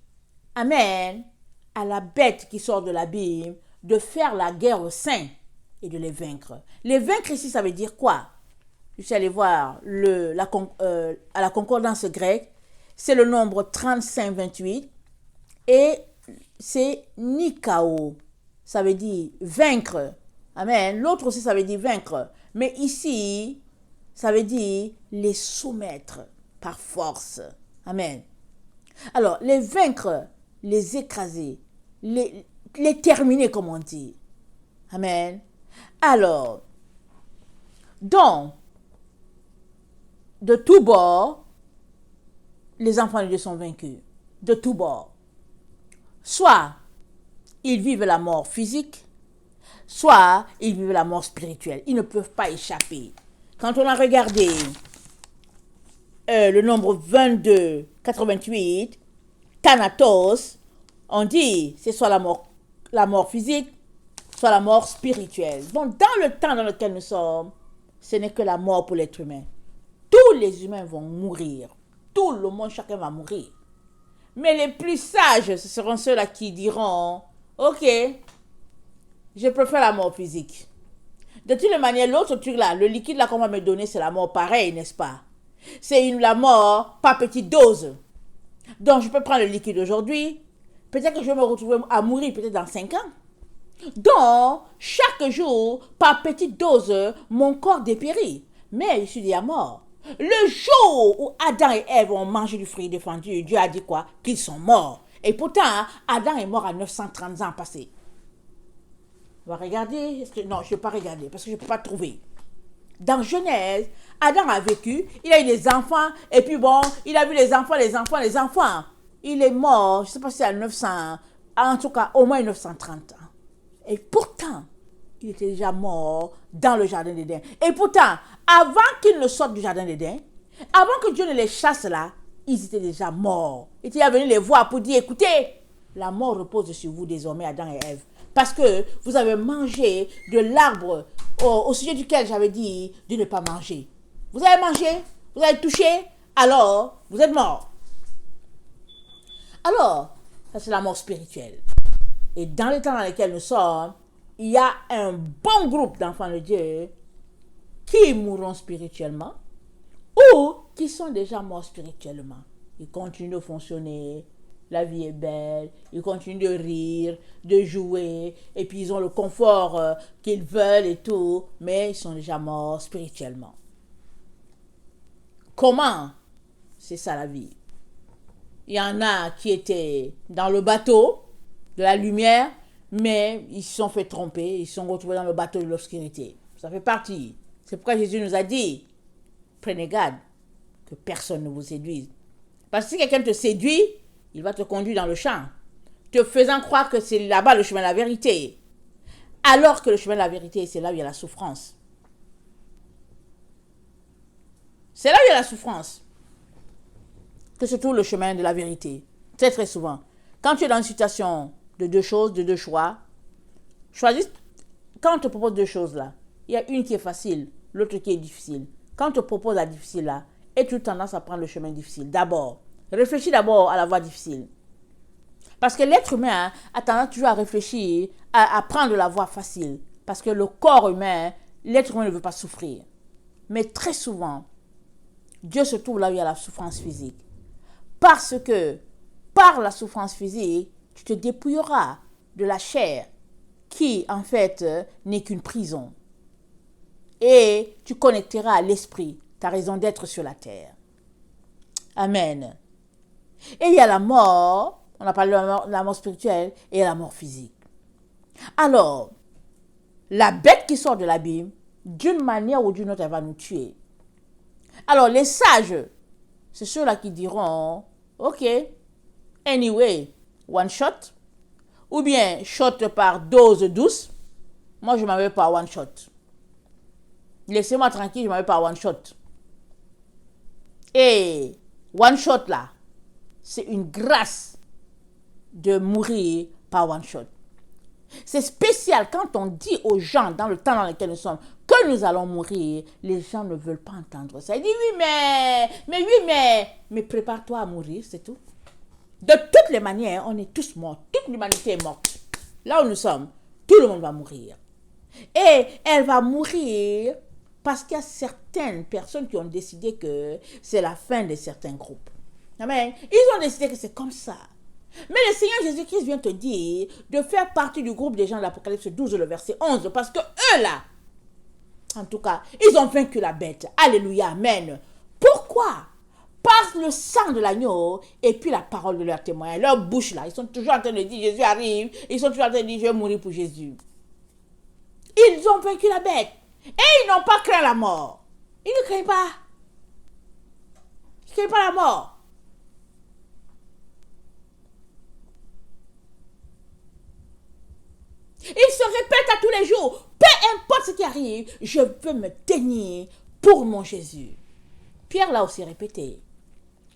amen, à la bête qui sort de l'abîme de faire la guerre aux saints et de les vaincre. Les vaincre ici, ça veut dire quoi? Je suis allé voir à la concordance grecque, c'est le nombre 35-28 et c'est Nikao, ça veut dire vaincre. Amen. L'autre aussi, ça veut dire vaincre. Mais ici, ça veut dire les soumettre par force. Amen. Alors, les vaincre, les écraser, les terminer, comme on dit. Amen. Alors, donc, de tous bords, les enfants de Dieu sont vaincus. De tous bords. Soit ils vivent la mort physique, soit ils vivent la mort spirituelle. Ils ne peuvent pas échapper. Quand on a regardé le nombre 22, 88, Thanatos, on dit c'est soit la mort physique, soit la mort spirituelle. Donc dans le temps dans lequel nous sommes, ce n'est que la mort pour l'être humain. Tous les humains vont mourir. Tout le monde, chacun va mourir. Mais les plus sages, ce seront ceux-là qui diront, ok, je préfère la mort physique. De toute manière, l'autre truc là, le liquide là qu'on va me donner, c'est la mort pareil, n'est-ce pas? C'est la mort par petite dose. Donc, je peux prendre le liquide aujourd'hui. Peut-être que je vais me retrouver à mourir peut-être dans 5 ans. Donc, chaque jour, par petite dose, mon corps dépérit. Mais je suis déjà mort. Le jour où Adam et Ève ont mangé du fruit défendu, Dieu a dit quoi? Qu'ils sont morts. Et pourtant, Adam est mort à 930 ans passés. On va regarder. Non, je ne vais pas regarder parce que je ne peux pas trouver. Dans Genèse, Adam a vécu, il a eu des enfants, et puis bon, il a vu les enfants. Il est mort, je ne sais pas si c'est à 900, en tout cas au moins 930 ans. Et pourtant, il était déjà mort dans le jardin d'Éden. Et pourtant, avant qu'ils ne sortent du jardin d'Éden, avant que Dieu ne les chasse là, ils étaient déjà morts. Il était venu les voir pour dire, écoutez, la mort repose sur vous désormais, Adam et Ève. Parce que vous avez mangé de l'arbre au sujet duquel j'avais dit de ne pas manger. Vous avez mangé, vous avez touché, alors vous êtes mort. Alors, ça c'est la mort spirituelle. Et dans les temps dans lesquels nous sommes, il y a un bon groupe d'enfants de Dieu qui mourront spirituellement ou qui sont déjà morts spirituellement. Ils continuent de fonctionner, la vie est belle, ils continuent de rire, de jouer, et puis ils ont le confort qu'ils veulent et tout, mais ils sont déjà morts spirituellement. Comment? C'est ça la vie. Il y en a qui étaient dans le bateau de la lumière, mais ils se sont fait tromper, ils se sont retrouvés dans le bateau de l'obscurité. Ça fait partie. C'est pourquoi Jésus nous a dit, prenez garde que personne ne vous séduise. Parce que si quelqu'un te séduit, il va te conduire dans le champ, te faisant croire que c'est là-bas le chemin de la vérité. Alors que le chemin de la vérité, c'est là où il y a la souffrance. C'est là où il y a la souffrance que se trouve le chemin de la vérité. Très très souvent. Quand tu es dans une situation de deux choses, de deux choix, choisis. Quand on te propose deux choses là, il y a une qui est facile, l'autre qui est difficile. Quand on te propose la difficile là, as-tu tendance à prendre le chemin difficile? D'abord, réfléchis d'abord à la voie difficile. Parce que l'être humain a tendance toujours à réfléchir, à prendre la voie facile. Parce que le corps humain, l'être humain ne veut pas souffrir. Mais très souvent, Dieu se trouve là où il y a la souffrance physique. Parce que, par la souffrance physique, tu te dépouilleras de la chair qui, en fait, n'est qu'une prison. Et tu connecteras à l'esprit, ta raison d'être sur la terre. Amen. Et il y a la mort, on a parlé de la mort spirituelle, et il y a la mort physique. Alors, la bête qui sort de l'abîme, d'une manière ou d'une autre, elle va nous tuer. Alors, les sages, c'est ceux-là qui diront, ok, anyway, one shot, ou bien shot par dose douce. Moi, je ne m'en vais pas one shot. Laissez-moi tranquille, je ne m'en vais pas one shot. Et one shot là, c'est une grâce de mourir par one shot. C'est spécial quand on dit aux gens dans le temps dans lequel nous sommes que nous allons mourir, les gens ne veulent pas entendre ça. Ils disent mais prépare-toi à mourir, c'est tout. De toutes les manières, on est tous morts. Toute l'humanité est morte. Là où nous sommes, tout le monde va mourir. Et elle va mourir parce qu'il y a certaines personnes qui ont décidé que c'est la fin de certains groupes. Amen. Ils ont décidé que c'est comme ça. Mais le Seigneur Jésus-Christ vient te dire de faire partie du groupe des gens de l'Apocalypse 12, le verset 11, parce que eux là, En tout cas, ils ont vaincu la bête. Alléluia, amen. Pourquoi? Par le sang de l'agneau et puis la parole de leur témoin. Leur bouche là, ils sont toujours en train de dire Jésus arrive. Ils sont toujours en train de dire je vais mourir pour Jésus. Ils ont vaincu la bête. Et ils n'ont pas craint la mort. Ils ne craignent pas. Ils ne craignent pas la mort. Ils se répètent à tous les jours. Peu importe ce qui arrive, je veux me tenir pour mon Jésus. Pierre l'a aussi répété.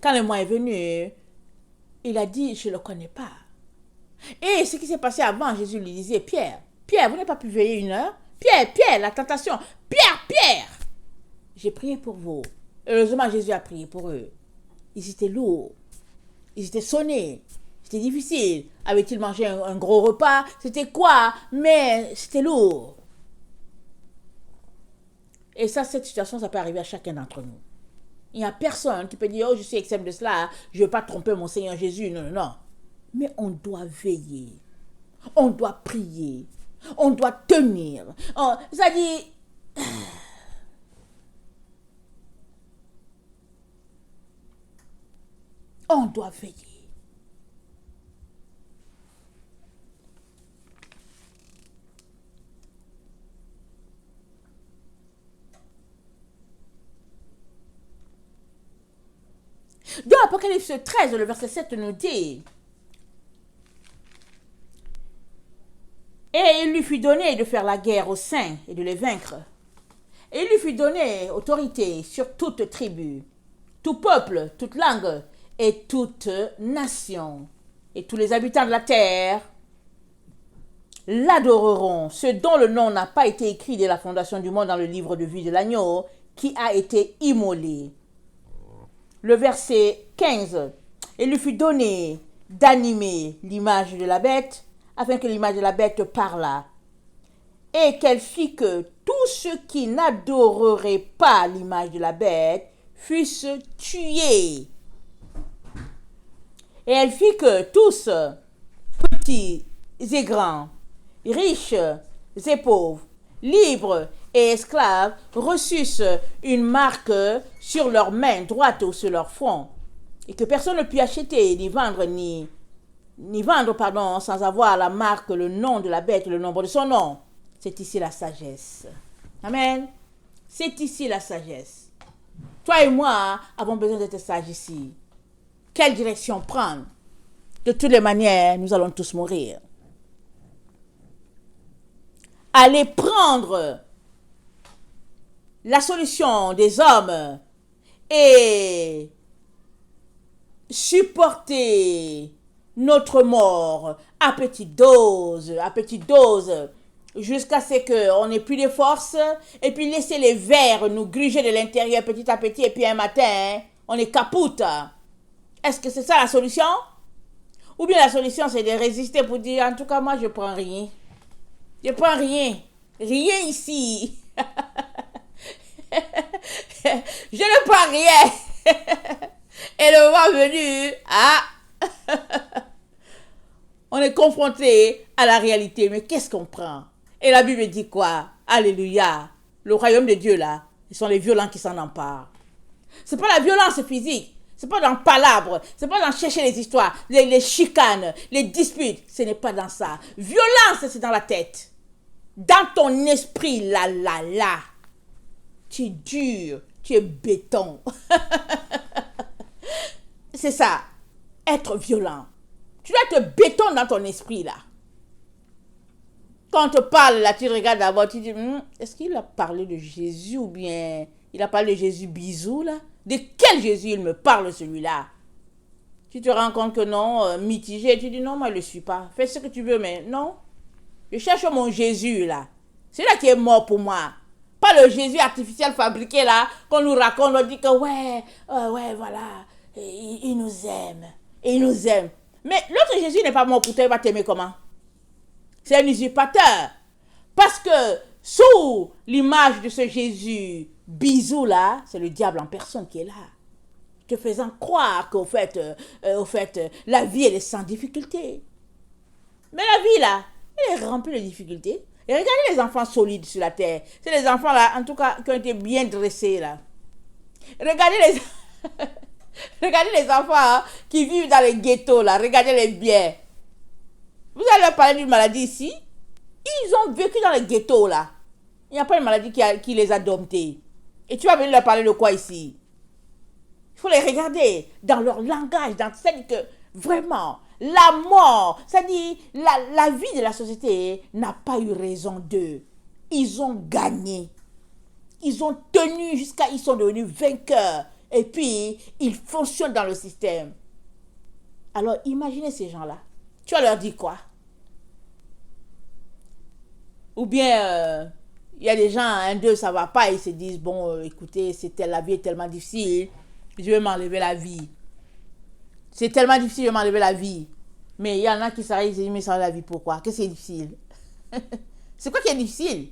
Quand le mois est venu, il a dit, je ne le connais pas. Et ce qui s'est passé avant, Jésus lui disait, Pierre, vous n'avez pas pu veiller 1 heure? Pierre, la tentation. Pierre, j'ai prié pour vous. Heureusement, Jésus a prié pour eux. Ils étaient lourds. Ils étaient sonnés. C'était difficile. Avait-il mangé un gros repas? C'était quoi? Mais c'était lourd. Et ça, cette situation, ça peut arriver à chacun d'entre nous. Il n'y a personne qui peut dire, oh, je suis exempt de cela, je ne veux pas tromper mon Seigneur Jésus. Non. Mais on doit veiller. On doit prier. On doit tenir. Ça dit... On doit veiller. Dans Apocalypse 13, le verset 7 nous dit, et il lui fut donné de faire la guerre aux saints et de les vaincre. Et il lui fut donné autorité sur toute tribu, tout peuple, toute langue et toute nation. Et tous les habitants de la terre l'adoreront, ceux dont le nom n'a pas été écrit dès la fondation du monde dans le livre de vie de l'agneau qui a été immolé. Le verset 15. Il lui fut donné d'animer l'image de la bête, afin que l'image de la bête parlât, et qu'elle fit que tous ceux qui n'adoreraient pas l'image de la bête fussent tués. Et elle fit que tous, petits et grands, riches et pauvres, libres et esclaves, reçussent une marque sur leur main droite ou sur leur front, et que personne ne put acheter, ni vendre, sans avoir la marque, le nom de la bête, le nombre de son nom. C'est ici la sagesse. Amen. C'est ici la sagesse. Toi et moi avons besoin d'être sages ici. Quelle direction prendre? De toutes les manières, nous allons tous mourir. Allez prendre la solution des hommes et supporter notre mort à petite dose, jusqu'à ce qu'on n'ait plus de force, et puis laisser les vers nous gruger de l'intérieur petit à petit, et puis un matin, on est capoute. Est-ce que c'est ça la solution? Ou bien la solution, c'est de résister pour dire, en tout cas, moi, je prends rien. Je prends rien. Rien ici. Je ne prends rien. Et le moment venu, on est confronté à la réalité. Mais qu'est-ce qu'on prend? Et la Bible dit quoi? Alléluia. Le royaume de Dieu, là, ce sont les violents qui s'en emparent. Ce n'est pas la violence physique. Ce n'est pas dans le palabre. Ce n'est pas dans chercher les histoires, les chicanes, les disputes. Ce n'est pas dans ça. Violence, c'est dans la tête. Dans ton esprit, là. Tu es dur. Tu es béton. C'est ça. Être violent. Tu dois être béton dans ton esprit, là. Quand on te parle, là, tu regardes d'abord, tu dis, est-ce qu'il a parlé de Jésus ou bien il a parlé de Jésus bisou, là? De quel Jésus il me parle, celui-là? Tu te rends compte que non, mitigé, tu dis, non, moi, je ne le suis pas. Fais ce que tu veux, mais non. Je cherche mon Jésus, là. C'est là qui est mort pour moi. Pas le Jésus artificiel fabriqué, là, qu'on nous raconte, on dit que, ouais, voilà, il nous aime. Et il nous aime. Mais l'autre Jésus n'est pas mort pour toi, il va t'aimer comment? C'est un usurpateur. Parce que sous l'image de ce Jésus bisou là, c'est le diable en personne qui est là. Te faisant croire qu'au fait, la vie elle est sans difficulté. Mais la vie là, elle est remplie de difficultés. Et regardez les enfants solides sur la terre. C'est les enfants là, en tout cas, qui ont été bien dressés là. Regardez les... regardez les enfants hein, qui vivent dans les ghettos là. Regardez-les bien. Vous allez leur parler d'une maladie ici. Ils ont vécu dans les ghettos là. Il n'y a pas une maladie qui les a domptés. Et tu vas venir leur parler de quoi ici? Il faut les regarder dans leur langage, c'est-à-dire que vraiment, la mort, c'est-à-dire la vie de la société n'a pas eu raison d'eux. Ils ont gagné. Ils ont tenu jusqu'à... Ils sont devenus vainqueurs. Et puis, ils fonctionnent dans le système. Alors, imaginez ces gens-là. Tu vas leur dire quoi? Ou bien, il y a des gens, un d'eux, ça va pas, ils se disent, bon, écoutez, la vie est tellement difficile, je vais m'enlever la vie. C'est tellement difficile, je vais m'enlever la vie. Mais il y en a qui s'arrêtent, ils se disent, mais s'enlever la vie, pourquoi? Qu'est-ce qui est difficile? C'est quoi qui est difficile?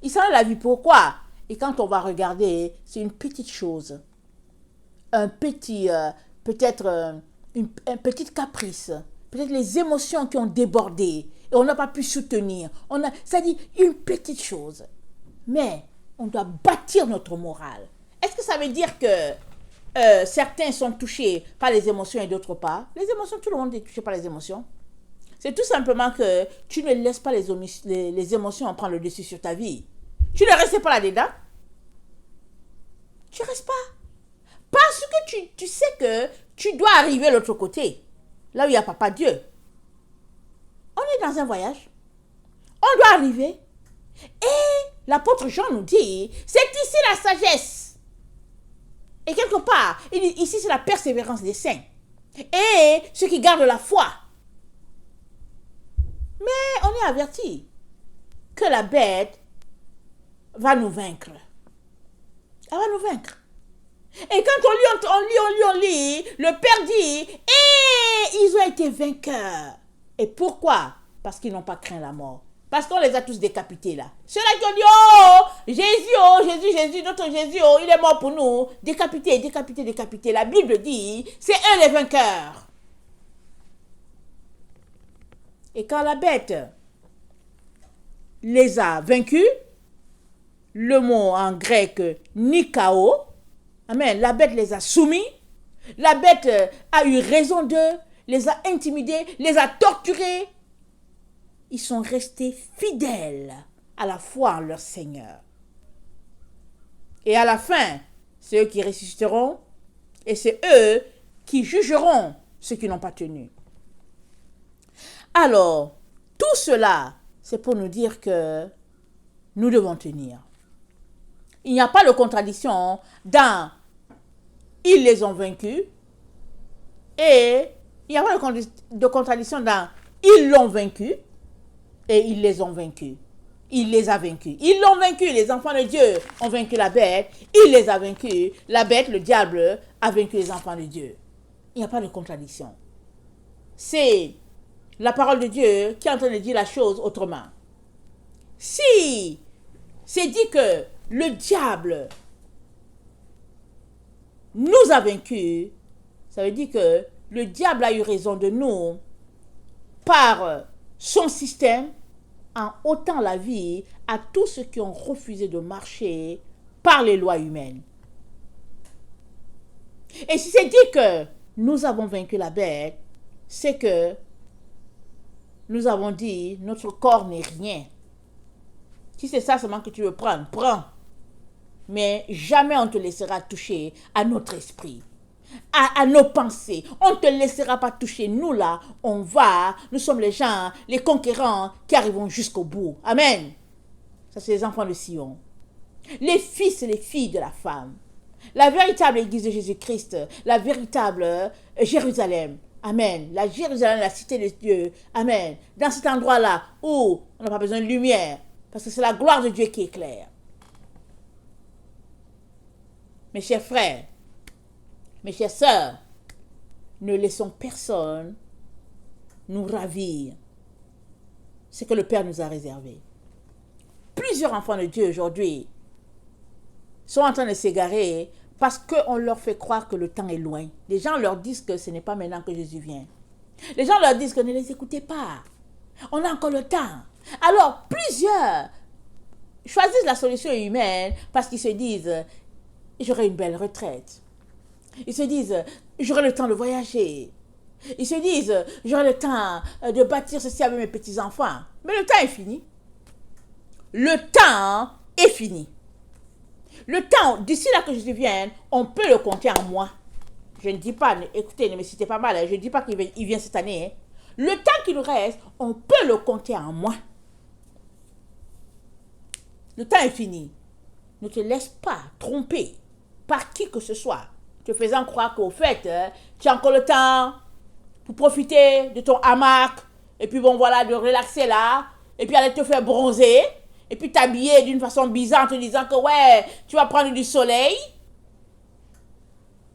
Ils s'enlèvent la vie, pourquoi? Et quand on va regarder, c'est une petite chose. Un petit, peut-être, un petit caprice. Peut-être les émotions qui ont débordé. Et on n'a pas pu soutenir. C'est-à-dire une petite chose. Mais on doit bâtir notre morale. Est-ce que ça veut dire que certains sont touchés par les émotions et d'autres pas? Les émotions, tout le monde est touché par les émotions. C'est tout simplement que tu ne laisses pas les émotions prendre le dessus sur ta vie. Tu ne restes pas là-dedans. Tu ne restes pas. Parce que tu sais que tu dois arriver de l'autre côté. Là où il y a Papa Dieu. On est dans un voyage. On doit arriver. Et l'apôtre Jean nous dit, c'est ici la sagesse. Et quelque part, il dit, ici c'est la persévérance des saints. Et ceux qui gardent la foi. Mais on est averti que la bête va nous vaincre. Elle va nous vaincre. Et quand on lit, le Père dit, et ils ont été vainqueurs. Et pourquoi? Parce qu'ils n'ont pas craint la mort. Parce qu'on les a tous décapités là. Ceux-là qui ont dit, Jésus, notre Jésus, il est mort pour nous. Décapité. La Bible dit, c'est eux les vainqueurs. Et quand la bête les a vaincus, le mot en grec nikao, amen, la bête les a soumis, la bête a eu raison d'eux, les a intimidés, les a torturés. Ils sont restés fidèles à la foi en leur Seigneur. Et à la fin, c'est eux qui ressusciteront et c'est eux qui jugeront ceux qui n'ont pas tenu. Alors, tout cela, c'est pour nous dire que nous devons tenir. Il n'y a pas de contradiction dans « ils les ont vaincus » et il n'y a pas de contradiction dans « ils l'ont vaincu » et « ils les ont vaincus ». Il les a vaincus. Ils l'ont vaincu. Les enfants de Dieu ont vaincu la bête. Il les a vaincus. La bête, le diable, a vaincu les enfants de Dieu. Il n'y a pas de contradiction. C'est la parole de Dieu qui est en train de dire la chose autrement. Si c'est dit que le diable nous a vaincus, ça veut dire que le diable a eu raison de nous par son système en ôtant la vie à tous ceux qui ont refusé de marcher par les lois humaines. Et si c'est dit que nous avons vaincu la bête, c'est que nous avons dit notre corps n'est rien. Si c'est ça seulement que tu veux prendre, prends. Mais jamais on te laissera toucher à notre esprit, à nos pensées. On ne te laissera pas toucher. Nous là, nous sommes les gens, les conquérants qui arrivons jusqu'au bout. Amen. Ça c'est les enfants de Sion. Les fils et les filles de la femme. La véritable église de Jésus-Christ, la véritable Jérusalem. Amen. La Jérusalem, la cité de Dieu. Amen. Dans cet endroit-là où on n'a pas besoin de lumière, parce que c'est la gloire de Dieu qui éclaire. Mes chers frères, mes chères sœurs, ne laissons personne nous ravir ce que le Père nous a réservé. Plusieurs enfants de Dieu aujourd'hui sont en train de s'égarer parce qu'on leur fait croire que le temps est loin. Les gens leur disent que ce n'est pas maintenant que Jésus vient. Les gens leur disent que ne les écoutez pas. On a encore le temps. Alors, plusieurs choisissent la solution humaine parce qu'ils se disent, j'aurai une belle retraite. Ils se disent, j'aurai le temps de voyager. Ils se disent, j'aurai le temps de bâtir ceci avec mes petits-enfants. Mais le temps est fini. Le temps est fini. Le temps, d'ici là que Jésus vienne, on peut le compter en mois. Je ne dis pas, écoutez, ne me citez pas mal, je ne dis pas qu'il vient cette année. Hein. Le temps qui nous reste, on peut le compter en mois. Le temps est fini. Ne te laisse pas tromper par qui que ce soit, te faisant croire qu'au fait, tu as encore le temps pour profiter de ton hamac, et puis bon voilà, de relaxer là, et puis aller te faire bronzer, et puis t'habiller d'une façon bizarre en te disant que ouais, tu vas prendre du soleil,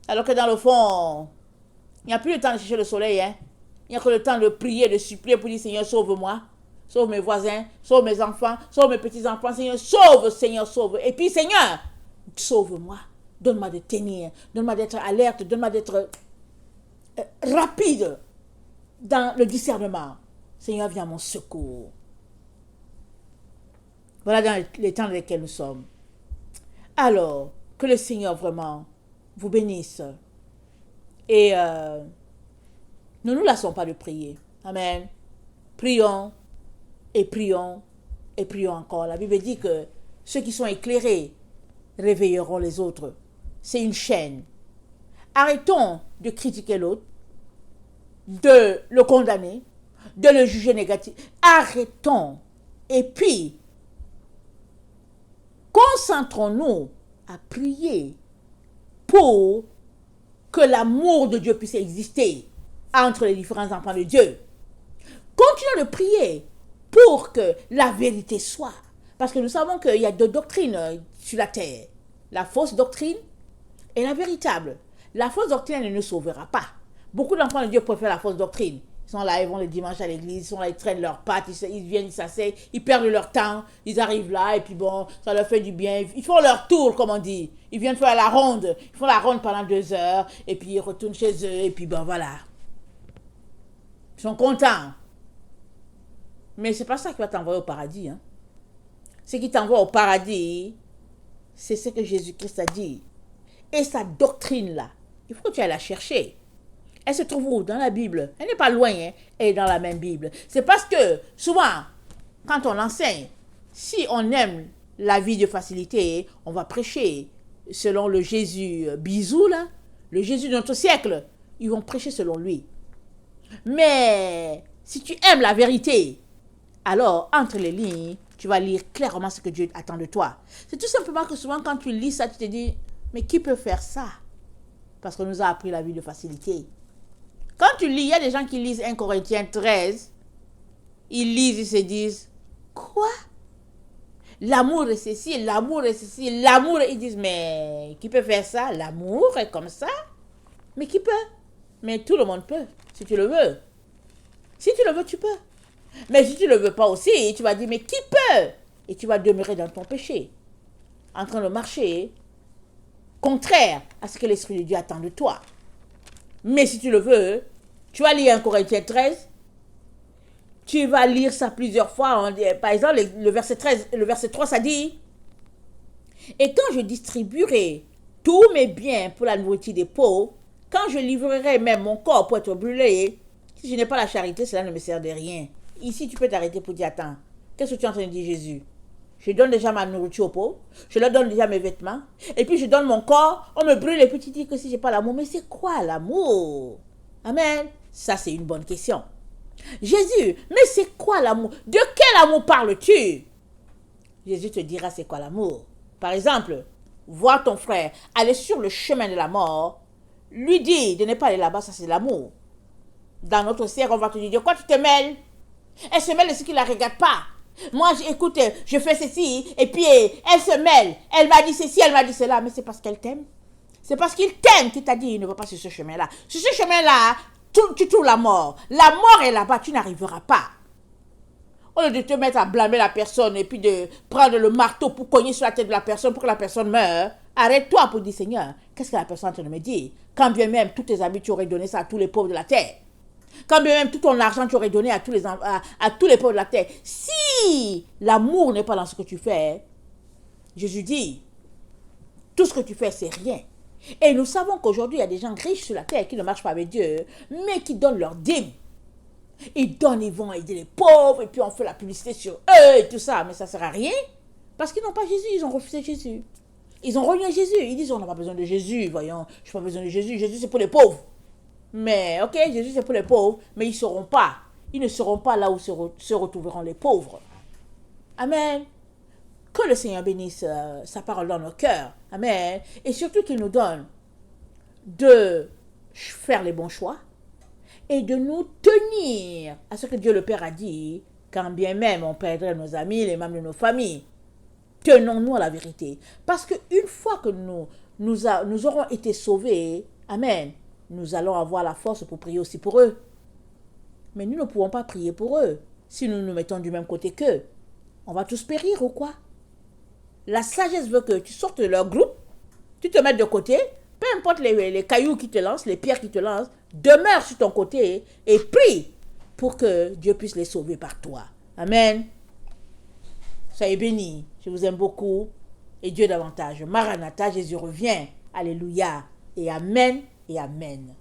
alors que dans le fond, il n'y a plus le temps de chercher le soleil, hein. Il n'y a que le temps de prier, de supplier pour dire Seigneur, sauve-moi, sauve mes voisins, sauve mes enfants, sauve mes petits-enfants, Seigneur, sauve. Et puis Seigneur, sauve-moi, donne-moi de tenir, donne-moi d'être alerte, donne-moi d'être rapide dans le discernement. Seigneur, viens à mon secours. Voilà dans les temps dans lesquels nous sommes. Alors, que le Seigneur vraiment vous bénisse. Et ne nous lassons pas de prier. Amen. Prions et prions et prions encore. La Bible dit que ceux qui sont éclairés réveilleront les autres. C'est une chaîne. Arrêtons de critiquer l'autre, de le condamner, de le juger négatif. Arrêtons. Et puis, concentrons-nous à prier pour que l'amour de Dieu puisse exister entre les différents enfants de Dieu. Continuons de prier pour que la vérité soit. Parce que nous savons qu'il y a deux doctrines sur la terre. La fausse doctrine et la véritable. La fausse doctrine ne nous sauvera pas. Beaucoup d'enfants de Dieu préfèrent la fausse doctrine. Ils sont là, ils vont le dimanche à l'église, ils sont là, ils traînent leurs pattes, ils viennent, ils s'asseyent, ils perdent leur temps, ils arrivent là, et puis bon, ça leur fait du bien. Ils font leur tour, comme on dit. Ils viennent faire la ronde. Ils font la ronde pendant 2 heures, et puis ils retournent chez eux, et puis bon, voilà. Ils sont contents. Mais c'est pas ça qui va t'envoyer au paradis. Hein. Ce qui t'envoie au paradis, c'est ce que Jésus-Christ a dit. Et sa doctrine-là, il faut que tu ailles la chercher. Elle se trouve où? Dans la Bible. Elle n'est pas loin, hein? Elle est dans la même Bible. C'est parce que, souvent, quand on enseigne, si on aime la vie de facilité, on va prêcher selon le Jésus bisou, là, le Jésus de notre siècle. Ils vont prêcher selon lui. Mais, si tu aimes la vérité, alors, entre les lignes, tu vas lire clairement ce que Dieu attend de toi. C'est tout simplement que souvent, quand tu lis ça, tu te dis, mais qui peut faire ça? Parce qu'on nous a appris la vie de facilité. Quand tu lis, il y a des gens qui lisent 1 Corinthiens 13, ils lisent, ils se disent, quoi? L'amour est ceci, l'amour est ceci, l'amour, ils disent, mais qui peut faire ça? L'amour est comme ça? Mais qui peut? Mais tout le monde peut, si tu le veux. Si tu le veux, tu peux. Mais si tu ne le veux pas aussi, tu vas dire, mais qui peut? Et tu vas demeurer dans ton péché, en train de marcher contraire à ce que l'Esprit de Dieu attend de toi. Mais si tu le veux, tu vas lire 1 Corinthiens 13, tu vas lire ça plusieurs fois. Par exemple, le verset 13, le verset 3, ça dit, et quand je distribuerai tous mes biens pour la nourriture des pauvres, quand je livrerai même mon corps pour être brûlé, si je n'ai pas la charité, cela ne me sert de rien. Ici, tu peux t'arrêter pour dire, attends, qu'est-ce que tu es en train de dire, Jésus? Je donne déjà ma nourriture aux pauvres, je leur donne déjà mes vêtements, et puis je donne mon corps, on me brûle, et puis tu dis que si j'ai pas l'amour, mais c'est quoi l'amour? Amen. Ça, c'est une bonne question. Jésus, mais c'est quoi l'amour? De quel amour parles-tu? Jésus te dira c'est quoi l'amour. Par exemple, voir ton frère aller sur le chemin de la mort, lui dire de ne pas aller là-bas, ça c'est l'amour. Dans notre siècle, on va te dire, de quoi tu te mêles? Elle se mêle de ce qui ne la regarde pas. Moi, écoute, je fais ceci, et puis elle se mêle. Elle m'a dit ceci, elle m'a dit cela. Mais c'est parce qu'elle t'aime. C'est parce qu'il t'aime qu'il t'a dit, il ne va pas sur ce chemin-là. Sur ce chemin-là, tu trouves la mort. La mort est là-bas, tu n'arriveras pas. Au lieu de te mettre à blâmer la personne, et puis de prendre le marteau pour cogner sur la tête de la personne pour que la personne meure, arrête-toi pour dire, Seigneur, qu'est-ce que la personne est en train de me dire? Quand bien même, tous tes habits, tu aurais donné ça à tous les pauvres de la terre. Quand bien même tout ton argent tu aurais donné à tous les pauvres de la terre. Si si l'amour n'est pas dans ce que tu fais, Jésus dit, tout ce que tu fais, c'est rien. Et nous savons qu'aujourd'hui, il y a des gens riches sur la terre qui ne marchent pas avec Dieu, mais qui donnent leur dîme. Ils donnent, ils vont aider les pauvres, et puis on fait la publicité sur eux et tout ça, mais ça ne sert à rien. Parce qu'ils n'ont pas Jésus, ils ont refusé Jésus. Ils ont renié Jésus. Ils disent, on n'a pas besoin de Jésus, voyons, je n'ai pas besoin de Jésus. Jésus, c'est pour les pauvres. Mais, ok, Jésus, c'est pour les pauvres, mais ils ne seront pas. Ils ne seront pas là où se retrouveront les pauvres. Amen. Que le Seigneur bénisse sa parole dans nos cœurs. Amen. Et surtout qu'il nous donne de faire les bons choix et de nous tenir à ce que Dieu le Père a dit, quand bien même on perdrait nos amis, les membres de nos familles. Tenons-nous à la vérité. Parce qu'une fois que nous aurons été sauvés, amen, nous allons avoir la force pour prier aussi pour eux. Mais nous ne pouvons pas prier pour eux si nous nous mettons du même côté qu'eux. On va tous périr ou quoi? La sagesse veut que tu sortes de leur groupe, tu te mettes de côté, peu importe les cailloux qui te lancent, les pierres qui te lancent, demeure sur ton côté et prie pour que Dieu puisse les sauver par toi. Amen. Soyez bénis. Je vous aime beaucoup. Et Dieu davantage. Maranatha, Jésus revient. Alléluia. Et Amen et Amen.